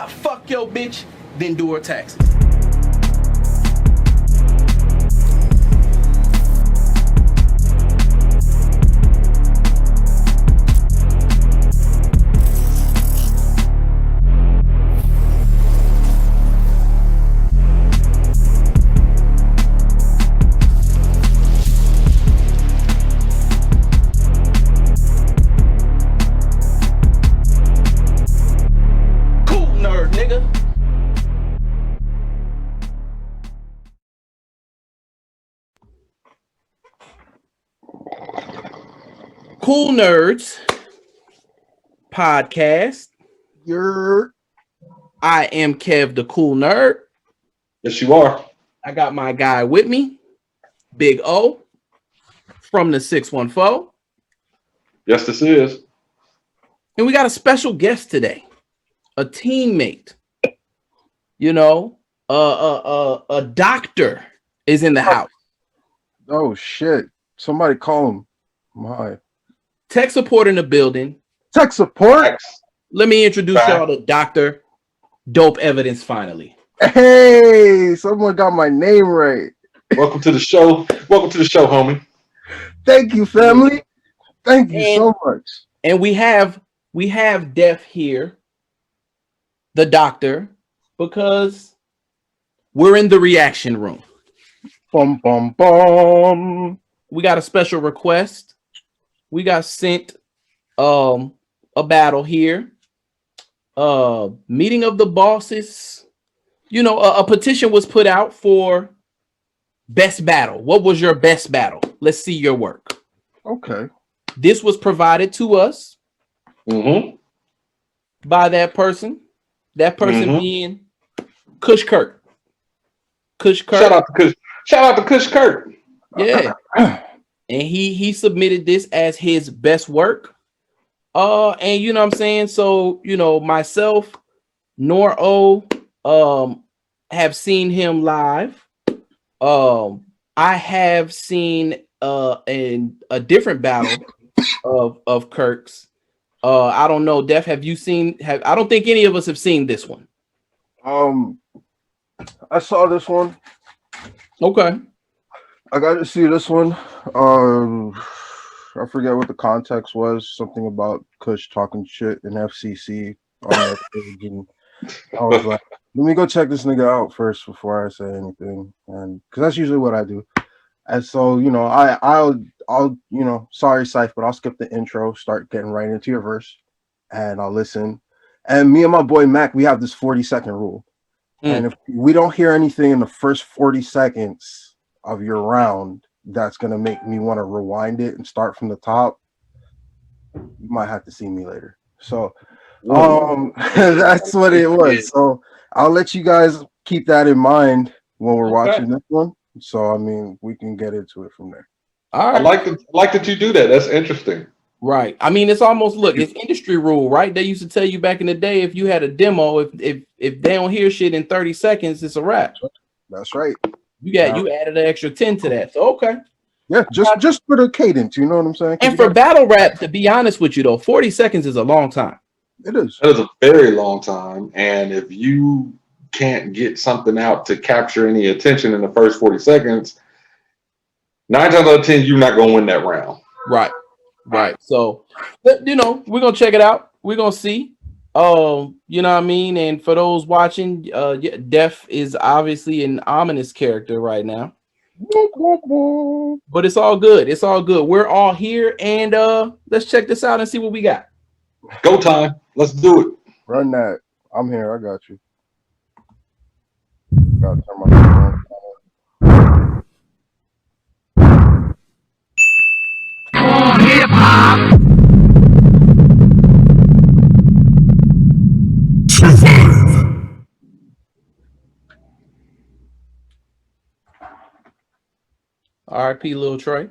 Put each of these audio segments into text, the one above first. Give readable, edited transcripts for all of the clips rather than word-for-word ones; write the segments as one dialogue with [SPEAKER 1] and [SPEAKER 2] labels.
[SPEAKER 1] fuck your bitch, then do her taxes. Kool Nerd, nigga. Kool Nerds podcast. I am Kev the Kool Nerd.
[SPEAKER 2] Yes, you are.
[SPEAKER 1] I got my guy with me, Big O from the 614.
[SPEAKER 2] Yes, this is.
[SPEAKER 1] And we got a special guest today, a teammate. You know, a doctor is in the house.
[SPEAKER 3] Oh shit! Somebody call him. My
[SPEAKER 1] Tech support in the building.
[SPEAKER 3] tech support.
[SPEAKER 1] Let me introduce y'all to Dr. Dope Evidence finally.
[SPEAKER 3] Hey, someone got my name right.
[SPEAKER 2] Welcome to the show. Welcome to the show, homie.
[SPEAKER 3] Thank you, family. Thank you so much.
[SPEAKER 1] And we have Def here, the doctor, because we're in the reaction room.
[SPEAKER 3] Bum bum bum.
[SPEAKER 1] We got a special request. We got sent a battle here. Meeting of the bosses. You know, a petition was put out for best battle. What was your best battle? Let's see your work.
[SPEAKER 3] Okay.
[SPEAKER 1] This was provided to us by that person. That person being Kush Kurt. Kush Kurt.
[SPEAKER 2] Shout out to Kush. Shout out to Kush Kurt.
[SPEAKER 1] Yeah. And he submitted this as his best work. And you know what I'm saying? So, you know, myself, Nor-O, have seen him live. I have seen in a different battle of Kirk's. I don't know, Def, have you seen I don't think any of us have seen this one.
[SPEAKER 3] I saw this one.
[SPEAKER 1] Okay.
[SPEAKER 3] I got to see this one. I forget what the context was. Something about Kush talking shit in FCC on that page, and I was like, let me go check this nigga out first before I say anything, and because that's usually what I do. And so, you know, I'll you know, sorry, Syph, but I'll skip the intro, start getting right into your verse, and I'll listen. And me and my boy Mac, we have this 40-second rule, and if we don't hear anything in the first 40 seconds of your round, that's gonna make me want to rewind it and start from the top. You might have to see me later. So that's what it was. So I'll let you guys keep that in mind when we're watching this one. So I mean, we can get into it from there.
[SPEAKER 1] All right.
[SPEAKER 2] I like that you do that. That's interesting.
[SPEAKER 1] Right. I mean, it's almost, look, it's industry rule, right? They used to tell you back in the day, if you had a demo, if they don't hear shit in 30 seconds, it's a wrap.
[SPEAKER 3] That's right.
[SPEAKER 1] You added an extra 10 to that. So okay.
[SPEAKER 3] Yeah, just for the cadence, you know what I'm saying?
[SPEAKER 1] And for battle rap, to be honest with you though, 40 seconds is a long time.
[SPEAKER 3] It is.
[SPEAKER 2] That is a very long time. And if you can't get something out to capture any attention in the first 40 seconds, 9 times out of 10, you're not gonna win that round.
[SPEAKER 1] Right. Right. So, you know, we're gonna check it out. We're gonna see. You know what I mean? And for those watching, Def is obviously an ominous character right now. But it's all good. It's all good. We're all here, and let's check this out and see what we got.
[SPEAKER 2] Go time. Let's do it.
[SPEAKER 3] Run that. I'm here. I got you. Gotta turn my phone on.
[SPEAKER 4] Hip hop.
[SPEAKER 1] R.I.P. Lil Trey.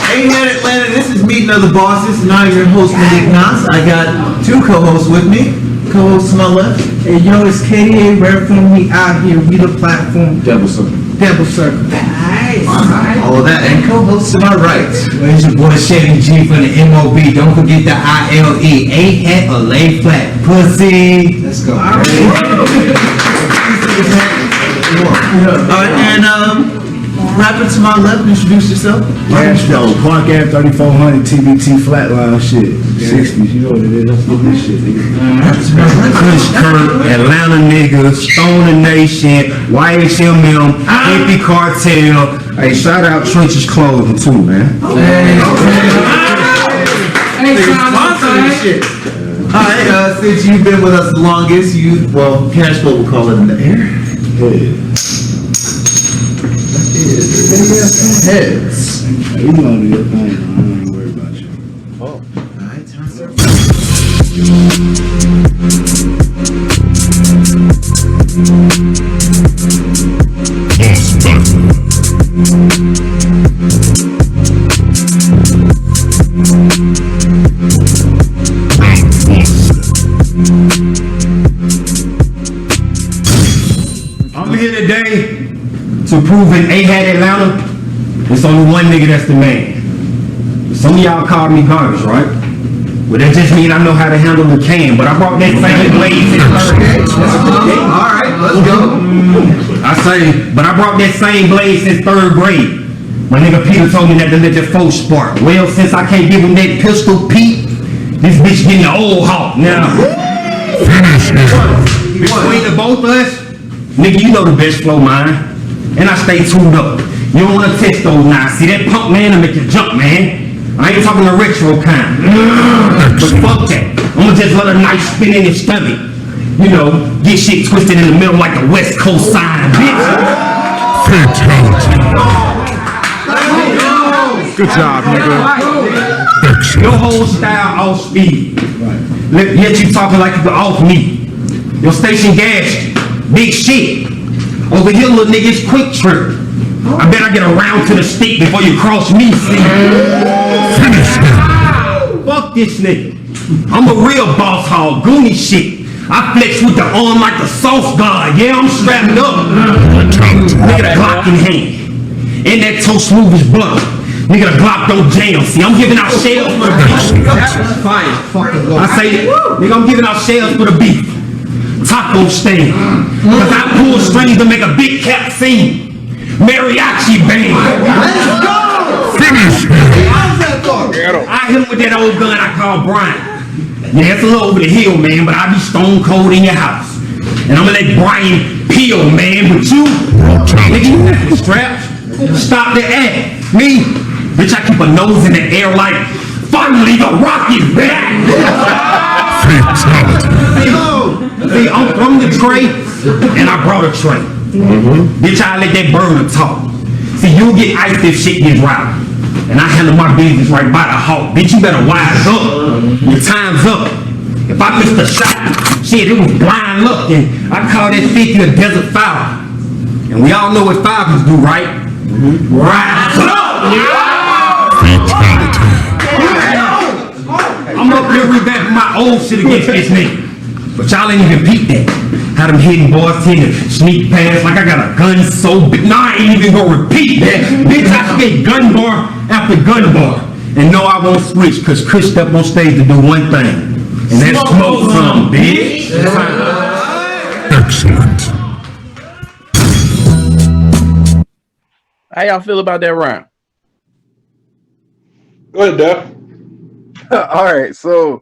[SPEAKER 5] Hey man, Atlanta, this is Meeting of the Bosses, and I'm your host, Malik Nas. I got two co-hosts with me. Co-host to my left.
[SPEAKER 6] Hey yo, it's KDA Red Phone. We out here, we the platform.
[SPEAKER 5] Devilson. Pebble Circle. Nice. All that. And co-host to my right. Well, it's your boy Chevy G from the MOB. Don't forget the ILE. A-hat or lay flat. Pussy. Let's go. All right. And rapper to my left, introduce yourself.
[SPEAKER 4] Cashflow, Park Ave 3400, TBT Flatline shit. 60s, you know what it is. Let's get this shit, nigga.
[SPEAKER 6] Kush, Kurt, Atlanta niggas, Stoner Nation, YHMM, Hippie Cartel. Hey, shout out Trench's Clothing too, man.
[SPEAKER 5] Alright, since you've been with us the longest, Cashflow will call it in the air. Heads.
[SPEAKER 4] You know do your thing, man. I ain't worried about you.
[SPEAKER 5] Alright, time to
[SPEAKER 6] I'm here today to prove in A-hat Atlanta, there's only one nigga that's the man. Some of y'all call me garbage, right? Well, that just means I know how to handle the can, but I brought that same blaze in third grade.
[SPEAKER 5] Alright, let's go.
[SPEAKER 6] I say, but I brought that same blaze since third grade. My nigga Peter told me that to let the folks spark. Well, since I can't give him that pistol Pete, this bitch getting the old hawk now. Between the both of us, nigga, you know the best flow, man. And I stay tuned up. You don't want to test those now. See that pump, man, to make you jump, man. I ain't talking the retro kind. But fuck that. I'ma just let a knife spin in your stomach. You know, get shit twisted in the middle like the West Coast sign, bitch.
[SPEAKER 3] Good job, nigga.
[SPEAKER 6] Your whole style off speed. Yet you talking like you can off me. Your station gas, big shit. Over here, little niggas, quick trip. I bet I get around to the stick before you cross me, see? Fuck this nigga. I'm a real boss hog, goony shit. I flex with the arm like the sauce god. Yeah, I'm strapped up. Nigga, the Glock in hand. And that toe smooth as butter. Nigga, the Glock don't jam. See, I'm giving out shells for the beef. I say, nigga, I'm giving out shells for the beef. Taco stand. Cause I pull strings to make a big cat scene. Mariachi band.
[SPEAKER 5] Let's go!
[SPEAKER 6] Finish. I hit him with that old gun I call Brian. Yeah, it's a little over the hill, man, but I be stone cold in your house. And I'm gonna let Brian peel, man, but you, nigga, you have the straps. Stop the act. Me, bitch, I keep a nose in the air like, finally the rocket back. See, I'm from the tray, and I brought a tray. Bitch, I let that burner talk. See, you'll get iced if shit gets right. And I handle my business right by the hawk. Bitch, you better wise up. Your time's up. If I missed a shot, shit, it was blind luck. And I call that 50 a desert foul. And we all know what falcons do, right? Rise up! I'm up here revamping my old shit against this nigga. But y'all ain't even peep that. How them hidden boys tend to sneak past like I got a gun so big. No, I ain't even gonna repeat that. Bitch, I spit gun bar after gun bar. And no, I won't switch, cause Kush stepped on stage to do one thing. And that's smoke some, bitch.
[SPEAKER 1] Excellent. How y'all feel about that round?
[SPEAKER 2] Go ahead, Def.
[SPEAKER 3] All right, so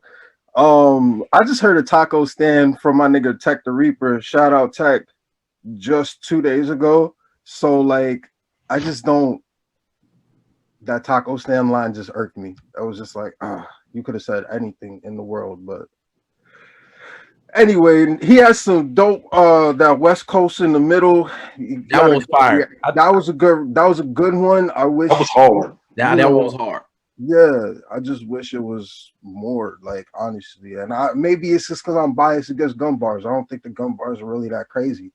[SPEAKER 3] I just heard a taco stand from my nigga Tech the Reaper. Shout out Tech, just 2 days ago. So like, I just don't. That taco stand line just irked me. I was just like, you could have said anything in the world, but anyway, he has some dope. That West Coast in the middle.
[SPEAKER 1] That was fire.
[SPEAKER 3] That was a good one. I wish
[SPEAKER 2] That was hard.
[SPEAKER 1] That was hard.
[SPEAKER 3] Yeah, I just wish it was more, like, honestly. And maybe it's just because I'm biased against gun bars. I don't think the gun bars are really that crazy.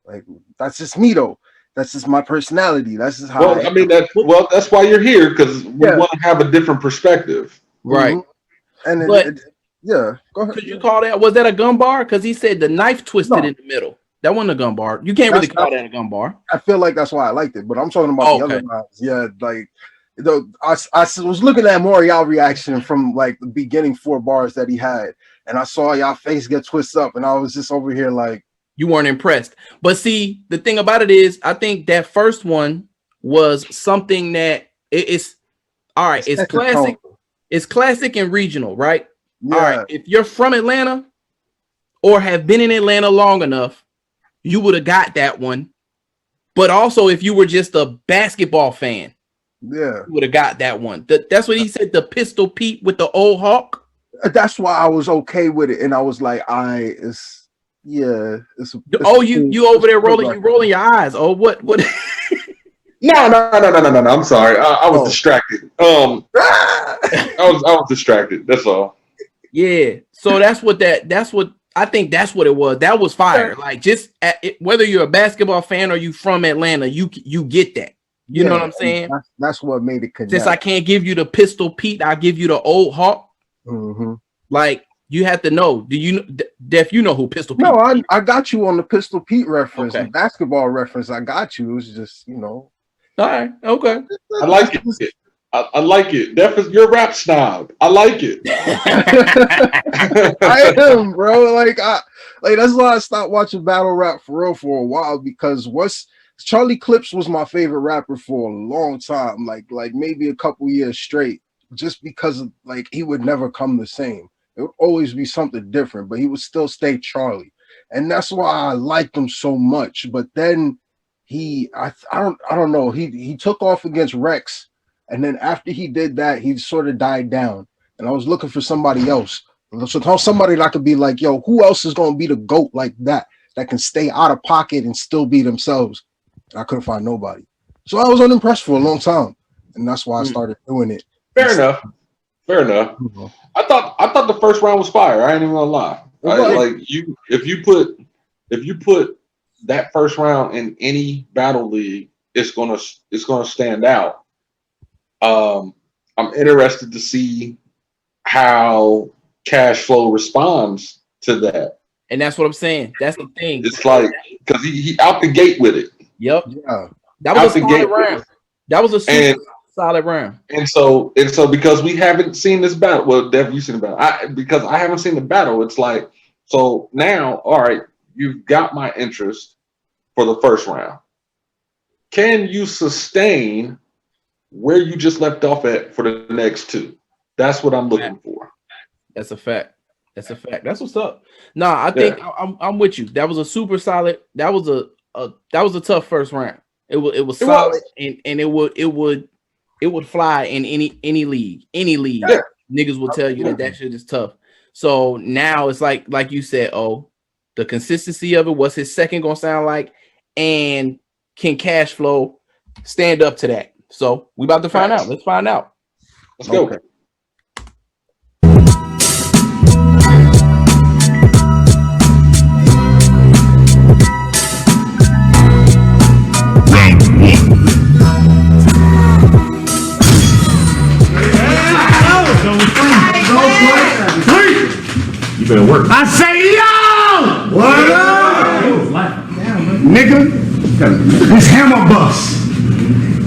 [SPEAKER 3] Like, that's just me, though. That's just my personality. That's just how.
[SPEAKER 2] Well, I mean, that's why you're here, because we want to have a different perspective,
[SPEAKER 1] right?
[SPEAKER 3] And
[SPEAKER 1] but
[SPEAKER 3] yeah, go ahead.
[SPEAKER 1] Could you call that? Was that a gun bar? Because he said the knife twisted in the middle. That wasn't a gun bar. You can't really call that a gun bar.
[SPEAKER 3] I feel like that's why I liked it, but I'm talking about the other lines. Yeah, like I was looking at y'all reaction from like the beginning 4 bars that he had, and I saw y'all face get twisted up, and I was just over here like,
[SPEAKER 1] you weren't impressed. But see, the thing about it is, I think that first one was something that it's all right. It's classic. It's classic and regional, right? Yeah. All right. If you're from Atlanta or have been in Atlanta long enough, you would have got that one. But also, if you were just a basketball fan, you would have got that one. That's what he said. The Pistol Pete with the old hawk.
[SPEAKER 3] That's why I was okay with it, and I was like, it's
[SPEAKER 1] you over there rolling your eyes. Oh, what?
[SPEAKER 2] No. I'm sorry. I was distracted. I was distracted. That's all.
[SPEAKER 1] Yeah. So that's what I think that's what it was. That was fire. Like just whether you're a basketball fan or you from Atlanta, you get that. You know what I'm saying?
[SPEAKER 3] That's what made it connect.
[SPEAKER 1] Since I can't give you the Pistol Pete, I'll give you the old hawk.
[SPEAKER 3] Mm-hmm.
[SPEAKER 1] Like you have to know. Do you, Def? You know who Pistol Pete?
[SPEAKER 3] No, I got you on the Pistol Pete reference, the basketball reference. I got you. It was just
[SPEAKER 1] All right. Okay.
[SPEAKER 2] I like it. I like it. Def is your rap snob. I like it.
[SPEAKER 3] I am, bro. Like that's why I stopped watching battle rap for real for a while, because Charlie Clips was my favorite rapper for a long time, like maybe a couple years straight, just because of, like, he would never come the same. It would always be something different, but he would still stay Charlie, and that's why I liked him so much. But then I don't know, he took off against Rex, and then after he did that, he sort of died down, and I was looking for somebody else, so somebody that could be like, yo, who else is going to be the GOAT like that can stay out of pocket and still be themselves? I couldn't find nobody, so I was unimpressed for a long time, and that's why I started doing it.
[SPEAKER 2] Fair enough. Mm-hmm. I thought the first round was fire. I ain't even gonna lie. If you put that first round in any battle league, it's gonna stand out. I'm interested to see how Cashflow responds to that,
[SPEAKER 1] and that's what I'm saying. That's the thing.
[SPEAKER 2] It's like, because he out the gate with it.
[SPEAKER 1] Yep. Yeah. That was a solid round. That was a super solid round.
[SPEAKER 2] And so because we haven't seen this battle, well, Dev, you seen the battle. Because I haven't seen the battle, it's like, so now, all right, you've got my interest for the first round. Can you sustain where you just left off at for the next two? That's what I'm looking for.
[SPEAKER 1] That's a fact. That's what's up. Nah, I think I'm with you. That was a super solid. That was a tough first round. It was solid, and it would fly in any league. Yeah. Niggas will tell you that shit is tough. So now it's like you said, the consistency of it. What's his second gonna sound like, and can Cashflow stand up to that? So we about to find out. Let's find out.
[SPEAKER 2] Let's go. Okay.
[SPEAKER 6] You better work. I say, yo! What up? Nigga, this hammer bust.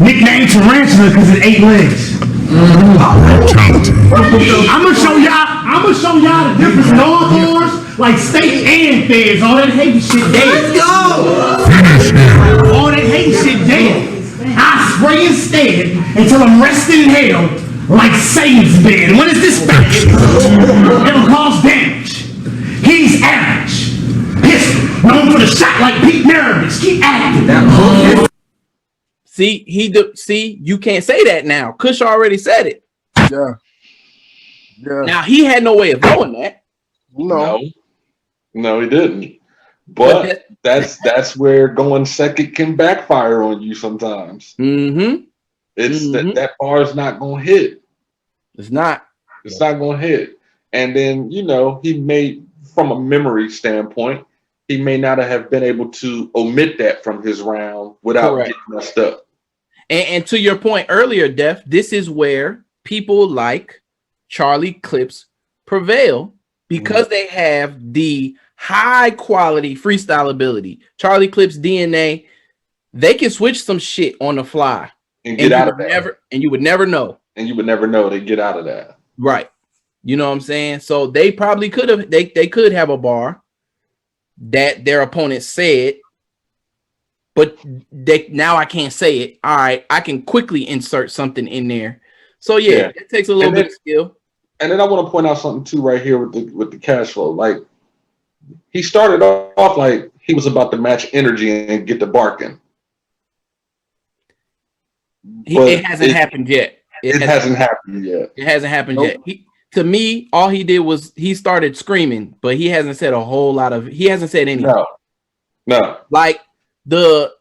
[SPEAKER 6] Nicknamed Tarantula because it 8 legs. I'm gonna show y'all the difference in Longhorns, like state and feds. All that hating shit dead. Let's go! All that hating shit dead. I spray instead until I'm resting in hell like Satan's bed. What is this fact? It'll cause damage. He's average. Pistol, known for the shot like Pete Nervous. Keep acting.
[SPEAKER 1] See, you can't say that now. Kush already said it.
[SPEAKER 3] Yeah.
[SPEAKER 1] Now he had no way of knowing that.
[SPEAKER 2] No, he didn't. But that's where going second can backfire on you sometimes.
[SPEAKER 1] Mm-hmm.
[SPEAKER 2] It's that bar is not gonna hit.
[SPEAKER 1] It's not
[SPEAKER 2] gonna hit. And then, he may, from a memory standpoint, he may not have been able to omit that from his round without getting messed up.
[SPEAKER 1] And to your point earlier, Def, this is where people like Charlie Clips prevail, because they have the high quality freestyle ability. Charlie Clip's DNA, they can switch some shit on the fly
[SPEAKER 2] and get out of that.
[SPEAKER 1] And you would never know.
[SPEAKER 2] And you would never know they get out of that.
[SPEAKER 1] Right. You know what I'm saying? So they probably could have, they could have a bar that their opponent said, but now I can't say it. All right, I can quickly insert something in there. So yeah. It takes a little bit of skill.
[SPEAKER 2] And then I want to point out something too right here with the cash flow. Like, he started off like he was about to match energy and get the barking.
[SPEAKER 1] It hasn't happened yet.
[SPEAKER 2] It hasn't happened yet.
[SPEAKER 1] It hasn't happened yet. To me, all he did was he started screaming, but he hasn't said a whole lot of. He hasn't said anything.
[SPEAKER 2] No.
[SPEAKER 1] Like the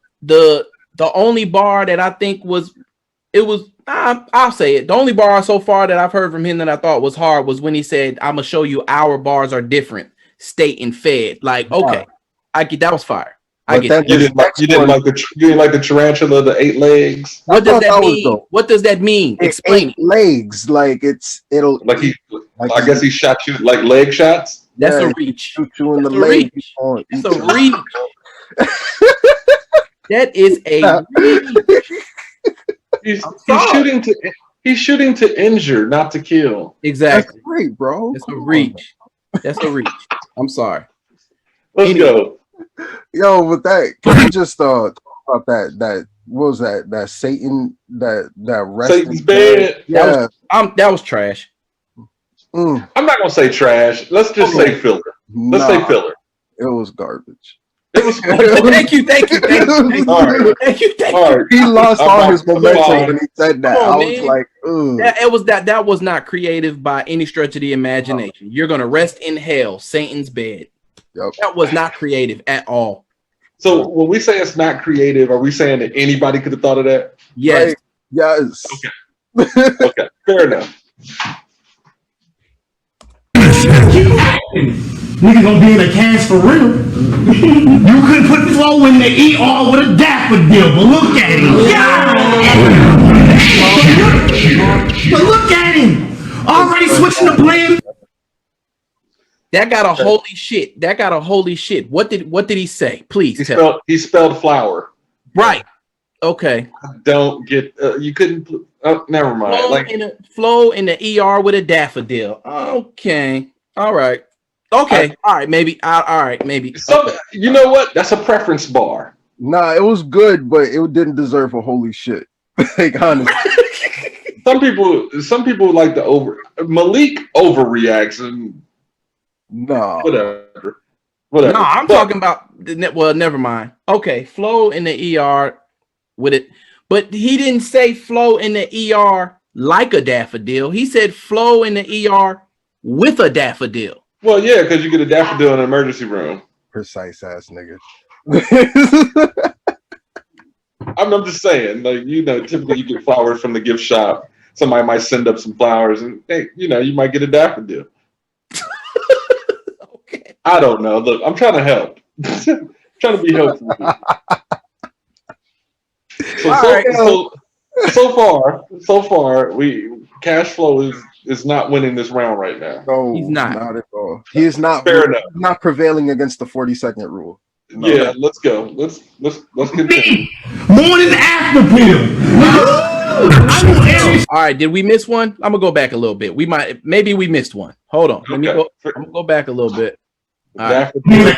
[SPEAKER 1] only bar that I think was. I'll say it. The only bar so far that I've heard from him that I thought was hard was when he said, "I'm gonna show you our bars are different, state and fed." Like, okay, I get that was fire. I get
[SPEAKER 2] you didn't like the tarantula, the 8 legs.
[SPEAKER 1] What does that mean? What does that mean? Explain.
[SPEAKER 3] Legs, like it'll.
[SPEAKER 2] Like I guess he shot you like leg shots.
[SPEAKER 1] That's a reach.
[SPEAKER 3] Shoot you in the leg.
[SPEAKER 1] That's a reach. That is a reach.
[SPEAKER 2] He's shooting to injure, not to kill.
[SPEAKER 1] Exactly.
[SPEAKER 3] That's great, bro.
[SPEAKER 1] That's a reach. That's a reach. I'm sorry.
[SPEAKER 2] Let's go.
[SPEAKER 3] Yo, with that, can we just talk about that what was that Satan that
[SPEAKER 2] Satan's bed?
[SPEAKER 3] Yeah.
[SPEAKER 1] That was trash.
[SPEAKER 2] I'm not gonna say trash. Let's just say filler. Let's say filler.
[SPEAKER 3] It was garbage.
[SPEAKER 2] It was
[SPEAKER 1] Thank you.
[SPEAKER 2] All right.
[SPEAKER 3] He lost all his momentum when he said that. I was like,
[SPEAKER 1] that was not creative by any stretch of the imagination. You're gonna rest in hell, Satan's bed.
[SPEAKER 3] Yep.
[SPEAKER 1] That was not creative at all.
[SPEAKER 2] So when we say it's not creative, are we saying that anybody could have thought of that?
[SPEAKER 1] Yes.
[SPEAKER 3] Right. Yes.
[SPEAKER 2] Okay. Fair enough.
[SPEAKER 6] Nigga gonna be in a cast for real. You couldn't put flow in the ER with a daffodil, but look at him. But look at him. Already switching the plan.
[SPEAKER 1] That got a holy shit. What did he say? Please tell.
[SPEAKER 2] He spelled flower.
[SPEAKER 1] Right. Okay.
[SPEAKER 2] I don't get. You couldn't. Never mind.
[SPEAKER 1] Flow in the ER with a daffodil. Okay. All right. Okay. All right. Maybe. All right. Maybe.
[SPEAKER 2] So you know what? That's a preference bar.
[SPEAKER 3] Nah, it was good, but it didn't deserve a holy shit. Like, honestly.
[SPEAKER 2] Some people like to Malik overreacts and.
[SPEAKER 3] No.
[SPEAKER 2] Whatever.
[SPEAKER 1] No, I'm talking about. Well, never mind. Okay, flow in the ER with it, but he didn't say flow in the ER like a daffodil. He said flow in the ER with a daffodil.
[SPEAKER 2] Well, yeah, because you get a daffodil in an emergency room.
[SPEAKER 3] Precise ass nigga.
[SPEAKER 2] I'm just saying, like, typically you get flowers from the gift shop. Somebody might send up some flowers, and hey, you might get a daffodil. I don't know. Look, I'm trying to help. Trying to be helpful. So far, Cashflow is not winning this round right now.
[SPEAKER 3] No,
[SPEAKER 1] he's not
[SPEAKER 3] at all. He is not.
[SPEAKER 2] Fair enough.
[SPEAKER 3] Not prevailing against the 40-second rule. No.
[SPEAKER 2] Yeah, let's go. Let's continue.
[SPEAKER 6] Morning after pill.
[SPEAKER 1] All right, did we miss one? I'm gonna go back a little bit. Maybe we missed one. Hold on. Let me go. I'm gonna go back a little bit. Right.
[SPEAKER 6] You couldn't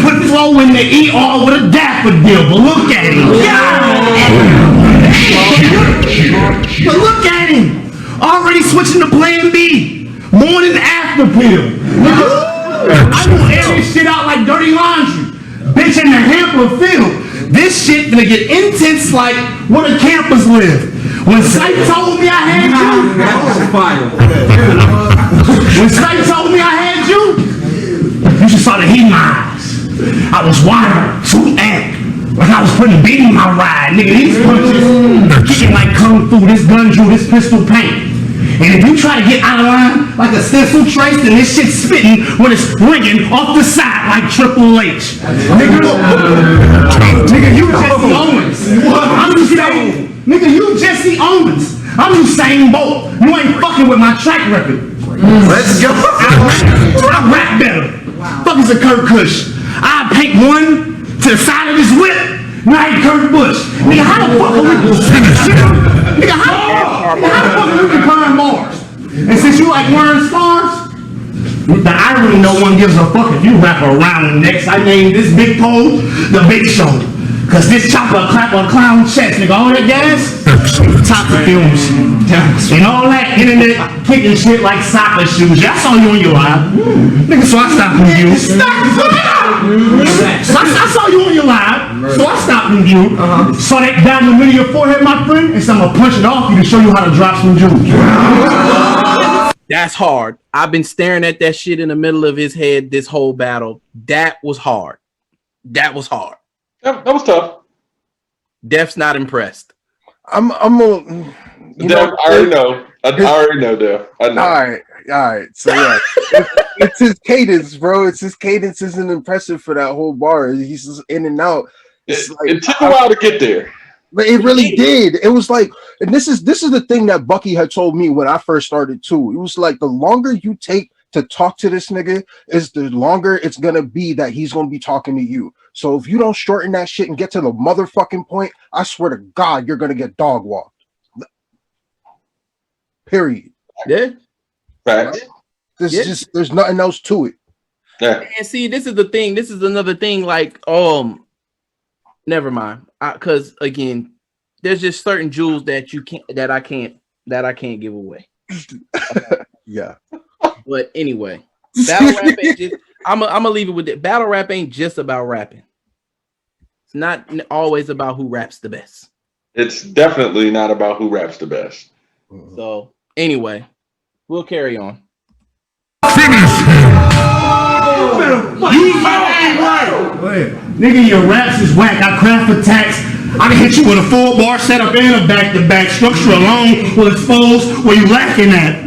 [SPEAKER 6] put flow in the ER with a daffodil, but look at him. But look at him. Already switching to plan B. Morning after pill. I do every shit out like dirty laundry. Bitch in the hamper field. This shit gonna get intense like where the campers live. When Sight told me I had you, when Sight told me I had you just saw the heat in my eyes. I was wild, too amped, like I was putting beat in my ride. Nigga, these punches kicking like kung fu. This gun drew this pistol paint. And if you try to get out of line like a stencil trace, then this shit's spitting when it's ringing off the side like Triple H. Nigga, you Jesse Owens. I'm Usain. Nigga, you Jesse Owens. I'm Usain Bolt. You ain't fucking with my track record.
[SPEAKER 5] Let's go.
[SPEAKER 6] I rap better. Fuck is a Kurt Kush? I paint one to the side of his whip. Now he Kurt Bush. Nigga, how the fuck are we? Nigga, how the fuck are we comparing Mars? And since you like wearing stars, the irony, no one gives a fuck if you wrap around next. I named this big pole the Big Show. Cause this chopper clap on clown chest, nigga. All that gas, top of films. And all that internet kicking shit like soccer shoes. I saw you on your live. Nigga, so I stopped from you. So I saw you on your live. So I stopped from you. Saw that down the middle of your forehead, my friend. And so I'm gonna punch it off you to show you how to drop some jewels.
[SPEAKER 1] That's hard. I've been staring at that shit in the middle of his head this whole battle. That was hard. That was hard.
[SPEAKER 2] That was tough.
[SPEAKER 1] Def's not impressed.
[SPEAKER 3] I'm a.
[SPEAKER 2] Def, I already know. I already know, Def. I know.
[SPEAKER 3] All right. So yeah, it's his cadence, bro. It's his cadence isn't impressive for that whole bar. He's just in and out.
[SPEAKER 2] It took a while to get there.
[SPEAKER 3] But it really did. It was like, and this is the thing that Bucky had told me when I first started too. It was like the longer you take to talk to this nigga, is the longer it's gonna be that he's gonna be talking to you. So if you don't shorten that shit and get to the motherfucking point, I swear to God, you're gonna get dog walked. Period.
[SPEAKER 1] Yeah.
[SPEAKER 2] Facts.
[SPEAKER 3] There's nothing else to it.
[SPEAKER 2] Yeah.
[SPEAKER 1] And see, this is the thing. This is another thing. Like, never mind. Because again, there's just certain jewels that I can't give away.
[SPEAKER 3] Yeah.
[SPEAKER 1] But anyway, battle rap ain't just. I'm gonna leave it with it. Battle rap ain't just about rapping. It's not always about who raps the best.
[SPEAKER 2] It's definitely not about who raps the best.
[SPEAKER 1] So anyway, we'll carry on.
[SPEAKER 6] Nigga, your raps is whack. I craft attacks. I can hit you with a full bar setup and a back-to-back. Structure alone will expose where you lacking at.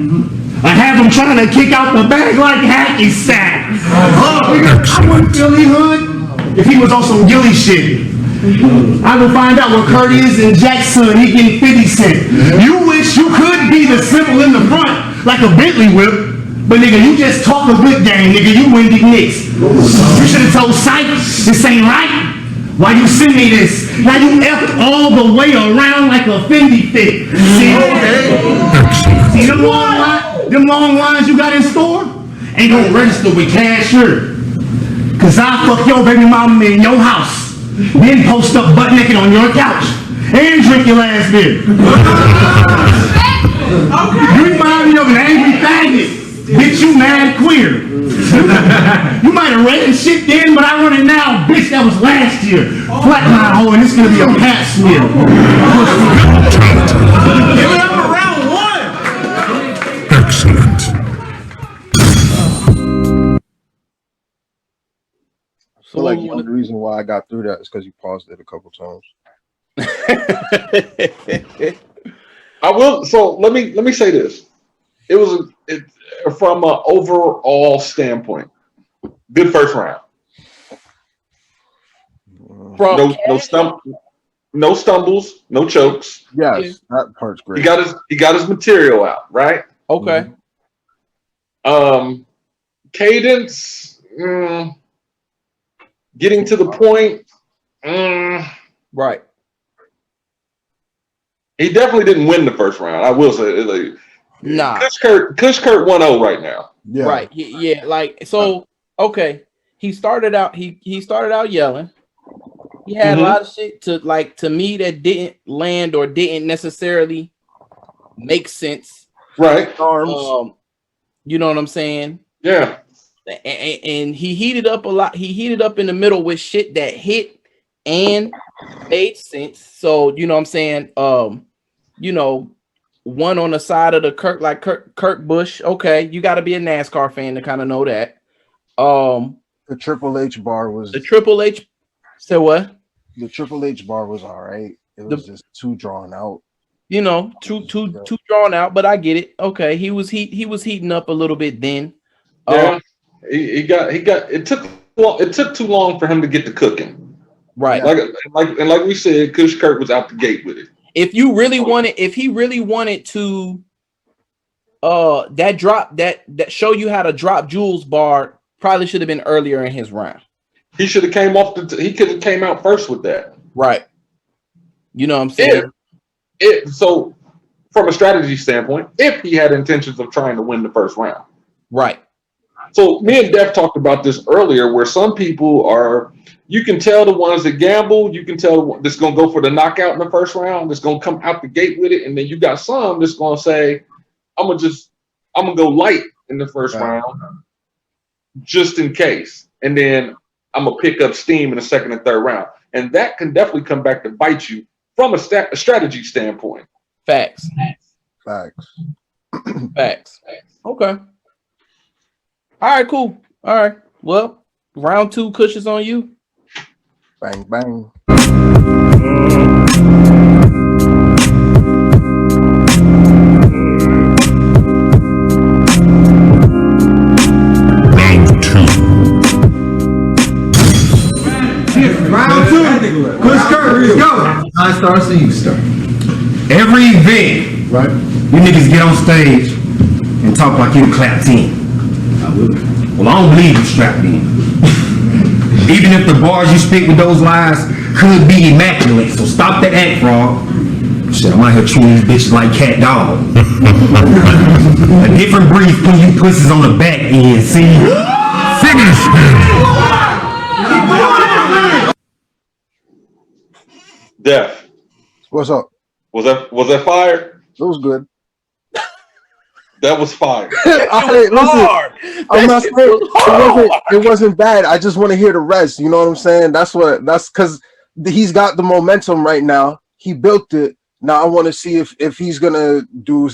[SPEAKER 6] I have them trying to kick out the bag like hacky sack. I wouldn't Philly hood if he was on some Gilly shit. I will find out where Kurt is and Jackson. He getting 50 cents. You wish you could be the symbol in the front like a Bentley whip. But nigga, you just talk a good game, nigga. You Wendy Knicks. You should have told Sight, this ain't right. Why you send me this? Now you effed all the way around like a Fendi fit. See them long lines you got in store? Ain't gonna register with cashier. Cause I fuck your baby mama in your house. Then post up butt naked on your couch. And drink your last beer. You remind me of an angry faggot. Bitch, you mad queer. You might have ran shit then, but I run it now. Bitch, that was last year. Flatline hole, and it's gonna be a pat smear. Give it up for round one.
[SPEAKER 7] Excellent.
[SPEAKER 3] I feel like the only reason why I got through that is because you paused it a couple times.
[SPEAKER 2] I will. So let me say this. It was from an overall standpoint, good first round. No stumbles, no chokes.
[SPEAKER 3] Yes, that part's great.
[SPEAKER 2] He got his material out, right?
[SPEAKER 1] Okay.
[SPEAKER 2] Cadence, getting to the point.
[SPEAKER 1] Right.
[SPEAKER 2] He definitely didn't win the first round. I will say, like,
[SPEAKER 1] nah.
[SPEAKER 2] Kush Kurt 1-0 right now.
[SPEAKER 3] Yeah.
[SPEAKER 1] Right. Yeah. Like so. Okay. He started out. He started out yelling. He had a lot of shit to me that didn't land or didn't necessarily make sense.
[SPEAKER 2] Right.
[SPEAKER 1] You know what I'm saying?
[SPEAKER 2] Yeah.
[SPEAKER 1] And he heated up a lot. He heated up in the middle with shit that hit and made sense. So you know what I'm saying? You know, one on the side of the Kurt Busch. Okay, you got to be a NASCAR fan to kind of know that.
[SPEAKER 3] The Triple H bar was
[SPEAKER 1] the Triple H. Say what?
[SPEAKER 3] The Triple H bar was all right. It was just too drawn out.
[SPEAKER 1] You know, too drawn out. But I get it. Okay, he was heating up a little bit then.
[SPEAKER 2] Yeah, he got. It took too long for him to get to cooking.
[SPEAKER 1] Right.
[SPEAKER 2] Like we said, Kush Kurt was out the gate with it.
[SPEAKER 1] If he really wanted to that drop that show you how to drop Jules bar probably should have been earlier in his round.
[SPEAKER 2] He should have came off he could have came out first with that.
[SPEAKER 1] Right. You know what I'm saying?
[SPEAKER 2] So from a strategy standpoint, if he had intentions of trying to win the first round.
[SPEAKER 1] Right.
[SPEAKER 2] So me and Def talked about this earlier, where some people are, you can tell the ones that gamble, you can tell that's going to go for the knockout in the first round, that's going to come out the gate with it. And then you got some that's going to say, I'm going to go light in the first round just in case. And then I'm going to pick up steam in the second and third round. And that can definitely come back to bite you from a strategy standpoint.
[SPEAKER 1] Facts. Okay. All right, cool. All right. Well, round 2, Kush is on you.
[SPEAKER 3] Bang, bang.
[SPEAKER 5] Round 2. Kush Kurt, let's go. I start, so you start.
[SPEAKER 6] Every event, right? You niggas get on stage and talk like you a clap team. I will. Well, I don't believe you strapped in. Even if the bars you spit with those lies could be immaculate, so stop the act, frog. Shit, I'm out here treating these bitches like cat dog. A different breed putting you pussies on the back end, see? Finish him!
[SPEAKER 2] Def.
[SPEAKER 3] What's up?
[SPEAKER 2] Was that fire?
[SPEAKER 3] It was good.
[SPEAKER 2] That was fire.
[SPEAKER 3] Listen, I'm not saying it wasn't bad. I just want to hear the rest. You know what I'm saying? That's because he's got the momentum right now. He built it. Now I want to see if he's gonna do a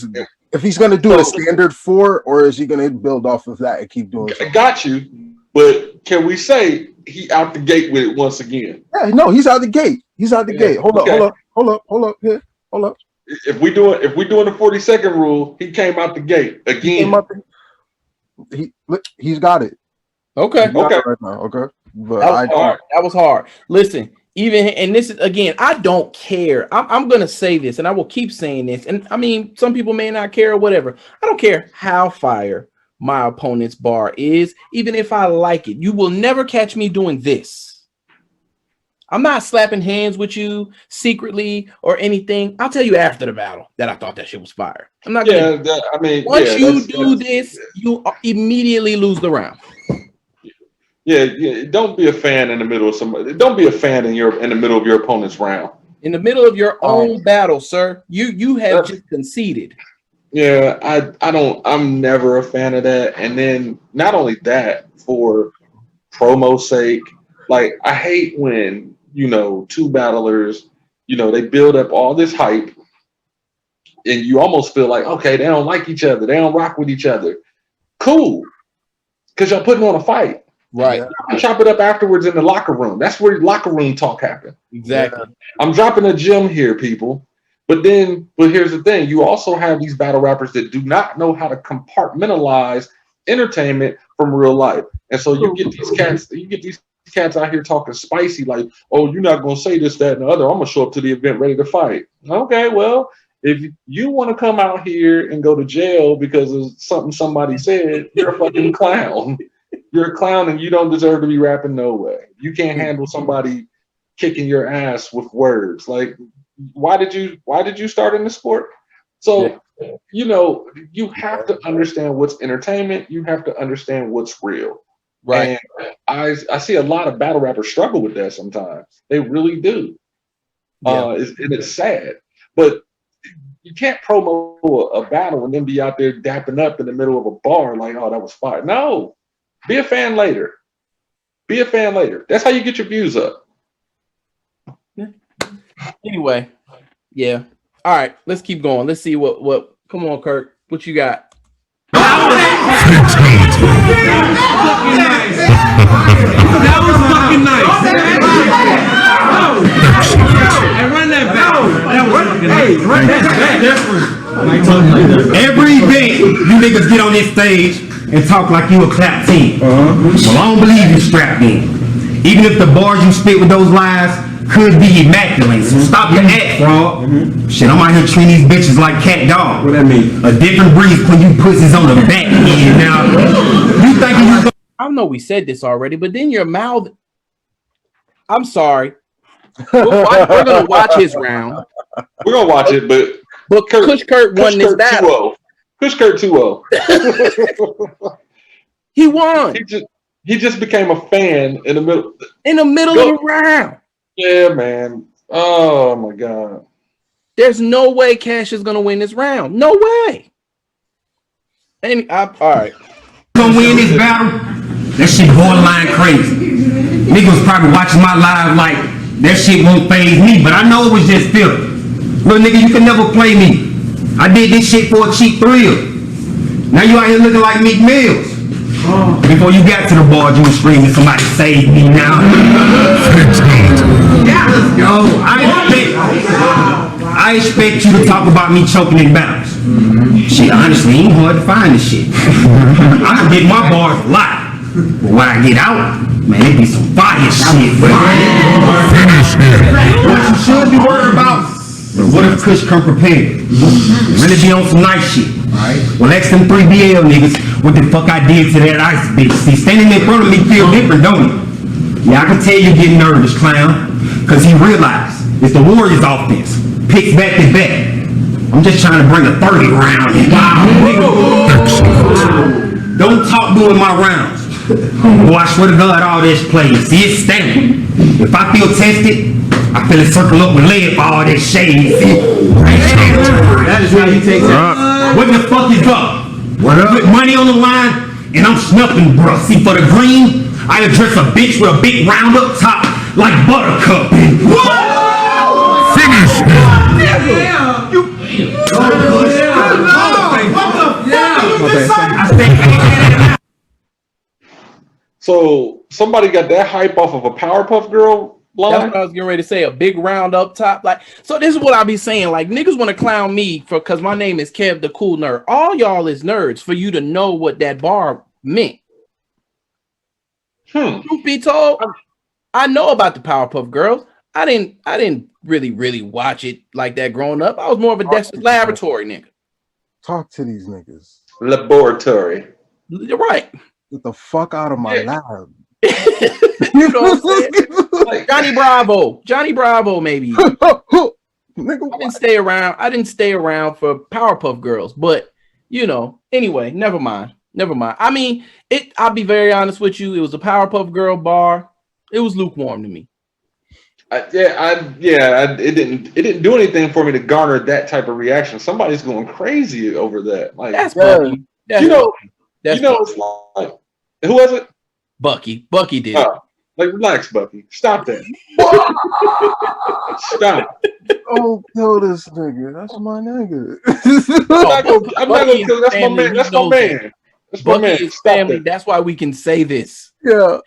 [SPEAKER 3] standard 4, or is he gonna build off of that and keep doing something?
[SPEAKER 2] I got you, but can we say he out the gate with it once again?
[SPEAKER 3] Yeah, no, he's out the gate. He's out the gate. Hold up. Here, hold up.
[SPEAKER 2] If we doing the 40-second rule, he came out the gate again.
[SPEAKER 3] He's got it.
[SPEAKER 1] Okay.
[SPEAKER 3] Okay. Right now. Okay. But
[SPEAKER 1] that was hard. Listen, even, and this is again, I don't care. I'm gonna say this, and I will keep saying this. And I mean, some people may not care or whatever. I don't care how fire my opponent's bar is, even if I like it. You will never catch me doing this. I'm not slapping hands with you secretly or anything. I'll tell you after the battle that I thought that shit was fire. I'm not gonna. Once you do this, you immediately lose the round.
[SPEAKER 2] Yeah. Don't be a fan in the middle of somebody. Don't be a fan in the middle of your opponent's round.
[SPEAKER 1] In the middle of your own battle, sir. You have just conceded.
[SPEAKER 2] Yeah, I'm never a fan of that. And then not only that, for promo's sake, like I hate when, two battlers, they build up all this hype and you almost feel like, okay, they don't like each other. They don't rock with each other. Cool. Because y'all putting on a fight.
[SPEAKER 1] Right.
[SPEAKER 2] I chop it up afterwards in the locker room. That's where locker room talk happens.
[SPEAKER 1] Exactly.
[SPEAKER 2] I'm dropping a gem here, people. But here's the thing. You also have these battle rappers that do not know how to compartmentalize entertainment from real life. And so you get these cats out here talking spicy, like, oh, you're not going to say this, that, and the other. I'm going to show up to the event ready to fight. Okay, well, if you want to come out here and go to jail because of something somebody said, you're a fucking clown. You're a clown and you don't deserve to be rapping no way. You can't handle somebody kicking your ass with words. Like, why did you start in the sport? So, you have to understand what's entertainment. You have to understand what's real.
[SPEAKER 1] Right.
[SPEAKER 2] And I see a lot of battle rappers struggle with that sometimes. They really do. Yeah. And it's sad. But you can't promo a battle and then be out there dapping up in the middle of a bar like, oh, that was fire. No. Be a fan later. That's how you get your views up.
[SPEAKER 1] Anyway, yeah. All right, let's keep going. Let's see what come on, Kirk. What you got?
[SPEAKER 6] That was fucking nice. And run that back. That was fucking nice. Run that back. Every event, you niggas get on this stage and talk like you a clap team. Well, I don't believe you strapped in. Even if the bars you spit with those lies could be immaculate. So stop your act, fraud. Shit, I'm out here treating these bitches like cat dog.
[SPEAKER 4] What that mean?
[SPEAKER 6] A different breed put you pussies on the back end. Now, you thinking you
[SPEAKER 1] I know we said this already, but then your mouth. I'm sorry. We're gonna watch his round.
[SPEAKER 2] We're gonna watch it, but
[SPEAKER 1] Kush Kurt won this battle.
[SPEAKER 2] 2-0. Kush Kurt 2-0.
[SPEAKER 1] He won.
[SPEAKER 2] He just became a fan in the middle.
[SPEAKER 1] In the middle of the round.
[SPEAKER 2] Yeah, man. Oh my God.
[SPEAKER 1] There's no way Cash is gonna win this round. No way. All right.
[SPEAKER 6] gonna win this battle? That shit borderline crazy. Niggas probably watching my live like that shit won't faze me, but I know it was just filthy. Little nigga, you can never play me. I did this shit for a cheap thrill. Now you out here looking like Meek Mills. Before you got to the bar, you was screaming, somebody save me now. Yeah, let's go. I expect you to talk about me choking in bounds. Shit, honestly, ain't hard to find this shit. I can get my bars a lot. But when I get out, man, it be some fire shit. What you should be worried about, what if Kush come prepared? Really be on some nice shit. Alright. Well, ask them 3 BL niggas what the fuck I did to that ice bitch. See, standing in front of me feel different, don't it? Yeah, I can tell you getting nervous, clown. Cause he realized it's the Warriors offense. Picks back to back. I'm just trying to bring a 30 round. Wow, nigga. Don't talk during my rounds. Boy, I swear to God, all this play. See, it's standing. If I feel tested, I feel it circle up with lead for all that shade.
[SPEAKER 4] That is how he takes it.
[SPEAKER 6] What the fuck is up? What up? Put money on the line, and I'm snuffing, bro. See, for the green, I address a bitch with a big round up top like Buttercup. Finish him.
[SPEAKER 2] So somebody got that hype off of a Powerpuff Girl line?
[SPEAKER 1] That's what I was getting ready to say. A big round up top. Like, so this is what I be saying. Like, niggas want to clown me because my name is Kev the Kool Nerd. All y'all is nerds for you to know what that bar meant. Truth be told, I know about the Powerpuff Girls. I didn't really watch it like that growing up. I was more of a Dexter's Laboratory nigga.
[SPEAKER 3] Talk to these niggas.
[SPEAKER 2] Laboratory.
[SPEAKER 1] You're right.
[SPEAKER 3] Get the fuck out of my lab.
[SPEAKER 1] You know what I'm saying? Like Johnny Bravo, maybe.
[SPEAKER 3] Nigga,
[SPEAKER 1] I didn't stay around for Powerpuff Girls, but you know, anyway, never mind. I mean, I'll be very honest with you. It was a Powerpuff Girl bar. It was lukewarm to me.
[SPEAKER 2] It didn't do anything for me to garner that type of reaction. Somebody's going crazy over that. Like
[SPEAKER 1] that's Bucky.
[SPEAKER 2] It's like, who was it?
[SPEAKER 1] Bucky. Bucky did.
[SPEAKER 2] Like, relax, Bucky. Stop that. Stop.
[SPEAKER 3] Oh, kill this nigga. That's my nigga.
[SPEAKER 2] I'm not gonna kill. That's my man. That's my man. That's my man.
[SPEAKER 1] Is family. That's why we can say this.
[SPEAKER 3] Yeah.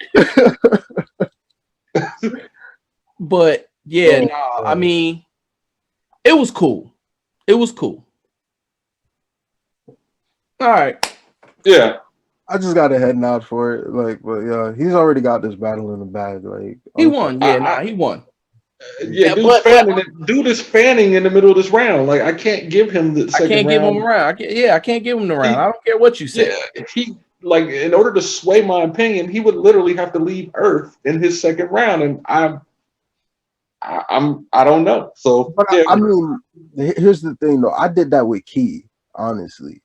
[SPEAKER 1] But yeah, I mean, it was cool. All right.
[SPEAKER 2] Yeah.
[SPEAKER 3] I just got a head nod for it. Like, but yeah, he's already got this battle in the bag. Like
[SPEAKER 1] he won. Yeah, he won.
[SPEAKER 2] Dude is fanning in the middle of this round. Like, I can't give him the second round.
[SPEAKER 1] I can't give him a round. I can't give him the round. I don't care what you say.
[SPEAKER 2] Yeah, like, in order to sway my opinion, he would literally have to leave Earth in his second round, and I don't know. So,
[SPEAKER 3] but I mean, here's the thing though. I did that with Key, honestly,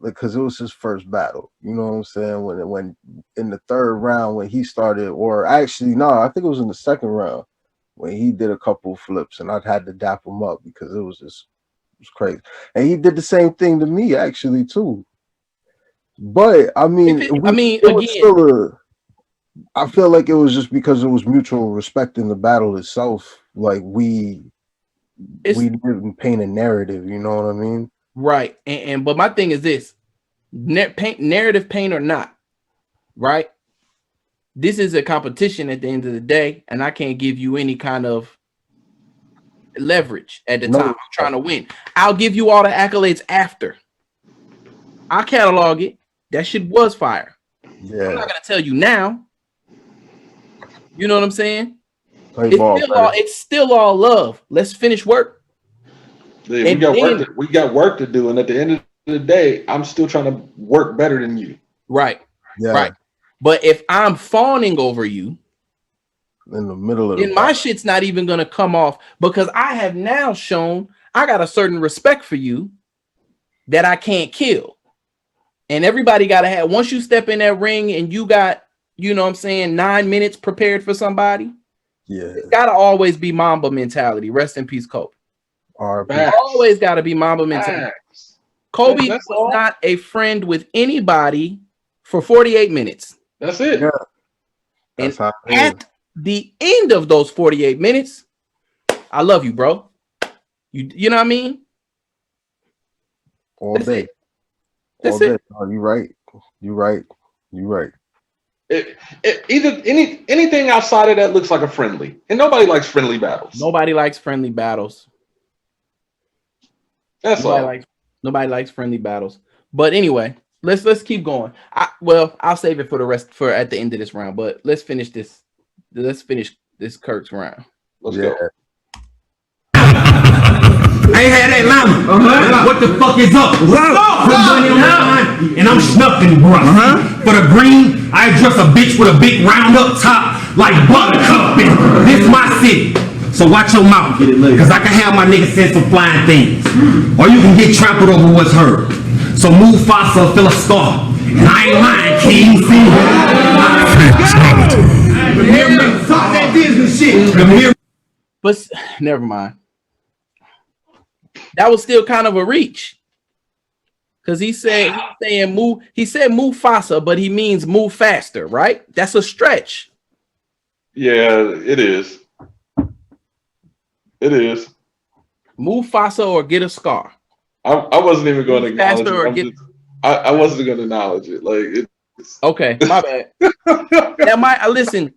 [SPEAKER 3] because it was his first battle. You know what I'm saying? When in the third round when he started, or actually no, I think it was in the second round when he did a couple flips, and I had to dap him up because it was crazy. And he did the same thing to me actually too. But I mean, I feel like it was just because it was mutual respect in the battle itself. Like we didn't paint a narrative, you know what I mean?
[SPEAKER 1] Right. But my thing is this: narrative paint or not, right? This is a competition at the end of the day, and I can't give you any kind of leverage at the time I'm trying to win. I'll give you all the accolades after. I catalog it. That shit was fire. Yeah. I'm not gonna tell you now. You know what I'm saying? It's still all love. Let's finish work.
[SPEAKER 2] We got work to do, and at the end of the day, I'm still trying to work better than you.
[SPEAKER 1] Right.
[SPEAKER 3] Yeah.
[SPEAKER 1] Right. But if I'm fawning over you
[SPEAKER 3] in the middle of
[SPEAKER 1] then my shit's not even gonna come off, because I have now shown I got a certain respect for you that I can't kill. And everybody gotta have, once you step in that ring and you got, you know what I'm saying, 9 minutes prepared for somebody. Yeah, it's gotta always be Mamba mentality. Rest in peace, Kobe. Always gotta be Mamba mentality. Kobe was not a friend with anybody for 48 minutes.
[SPEAKER 2] That's it. Yeah.
[SPEAKER 1] And at the end of those 48 minutes, I love you, bro. You know what I mean?
[SPEAKER 3] All day. All day. Oh, you right.
[SPEAKER 2] Anything outside of that looks like a friendly, and nobody likes friendly battles.
[SPEAKER 1] Nobody likes friendly battles.
[SPEAKER 2] That's
[SPEAKER 1] nobody likes friendly battles. But anyway, let's keep going. I'll save it for the rest for at the end of this round. But let's finish this. Let's finish this Kirk's round.
[SPEAKER 2] Let's go.
[SPEAKER 6] I ain't had that llama. What the fuck is up? Put money on the line, and I'm snuffing, bro. For the green, I address a bitch with a big round up top like Buttercup. This my city. So watch your mouth, because I can have my niggas say some flying things. Or you can get trampled over what's heard. So Mufasa fill a scar. And I ain't lying, King. Talk that Disney shit.
[SPEAKER 1] But never mind. That was still kind of a reach. Because he said move Mufasa, but he means move faster, right? That's a stretch.
[SPEAKER 2] Yeah, it is. It is.
[SPEAKER 1] Mufasa or get a scar.
[SPEAKER 2] I wasn't even going to acknowledge it. I wasn't going to acknowledge it. Like it's
[SPEAKER 1] okay, my bad. Now listen.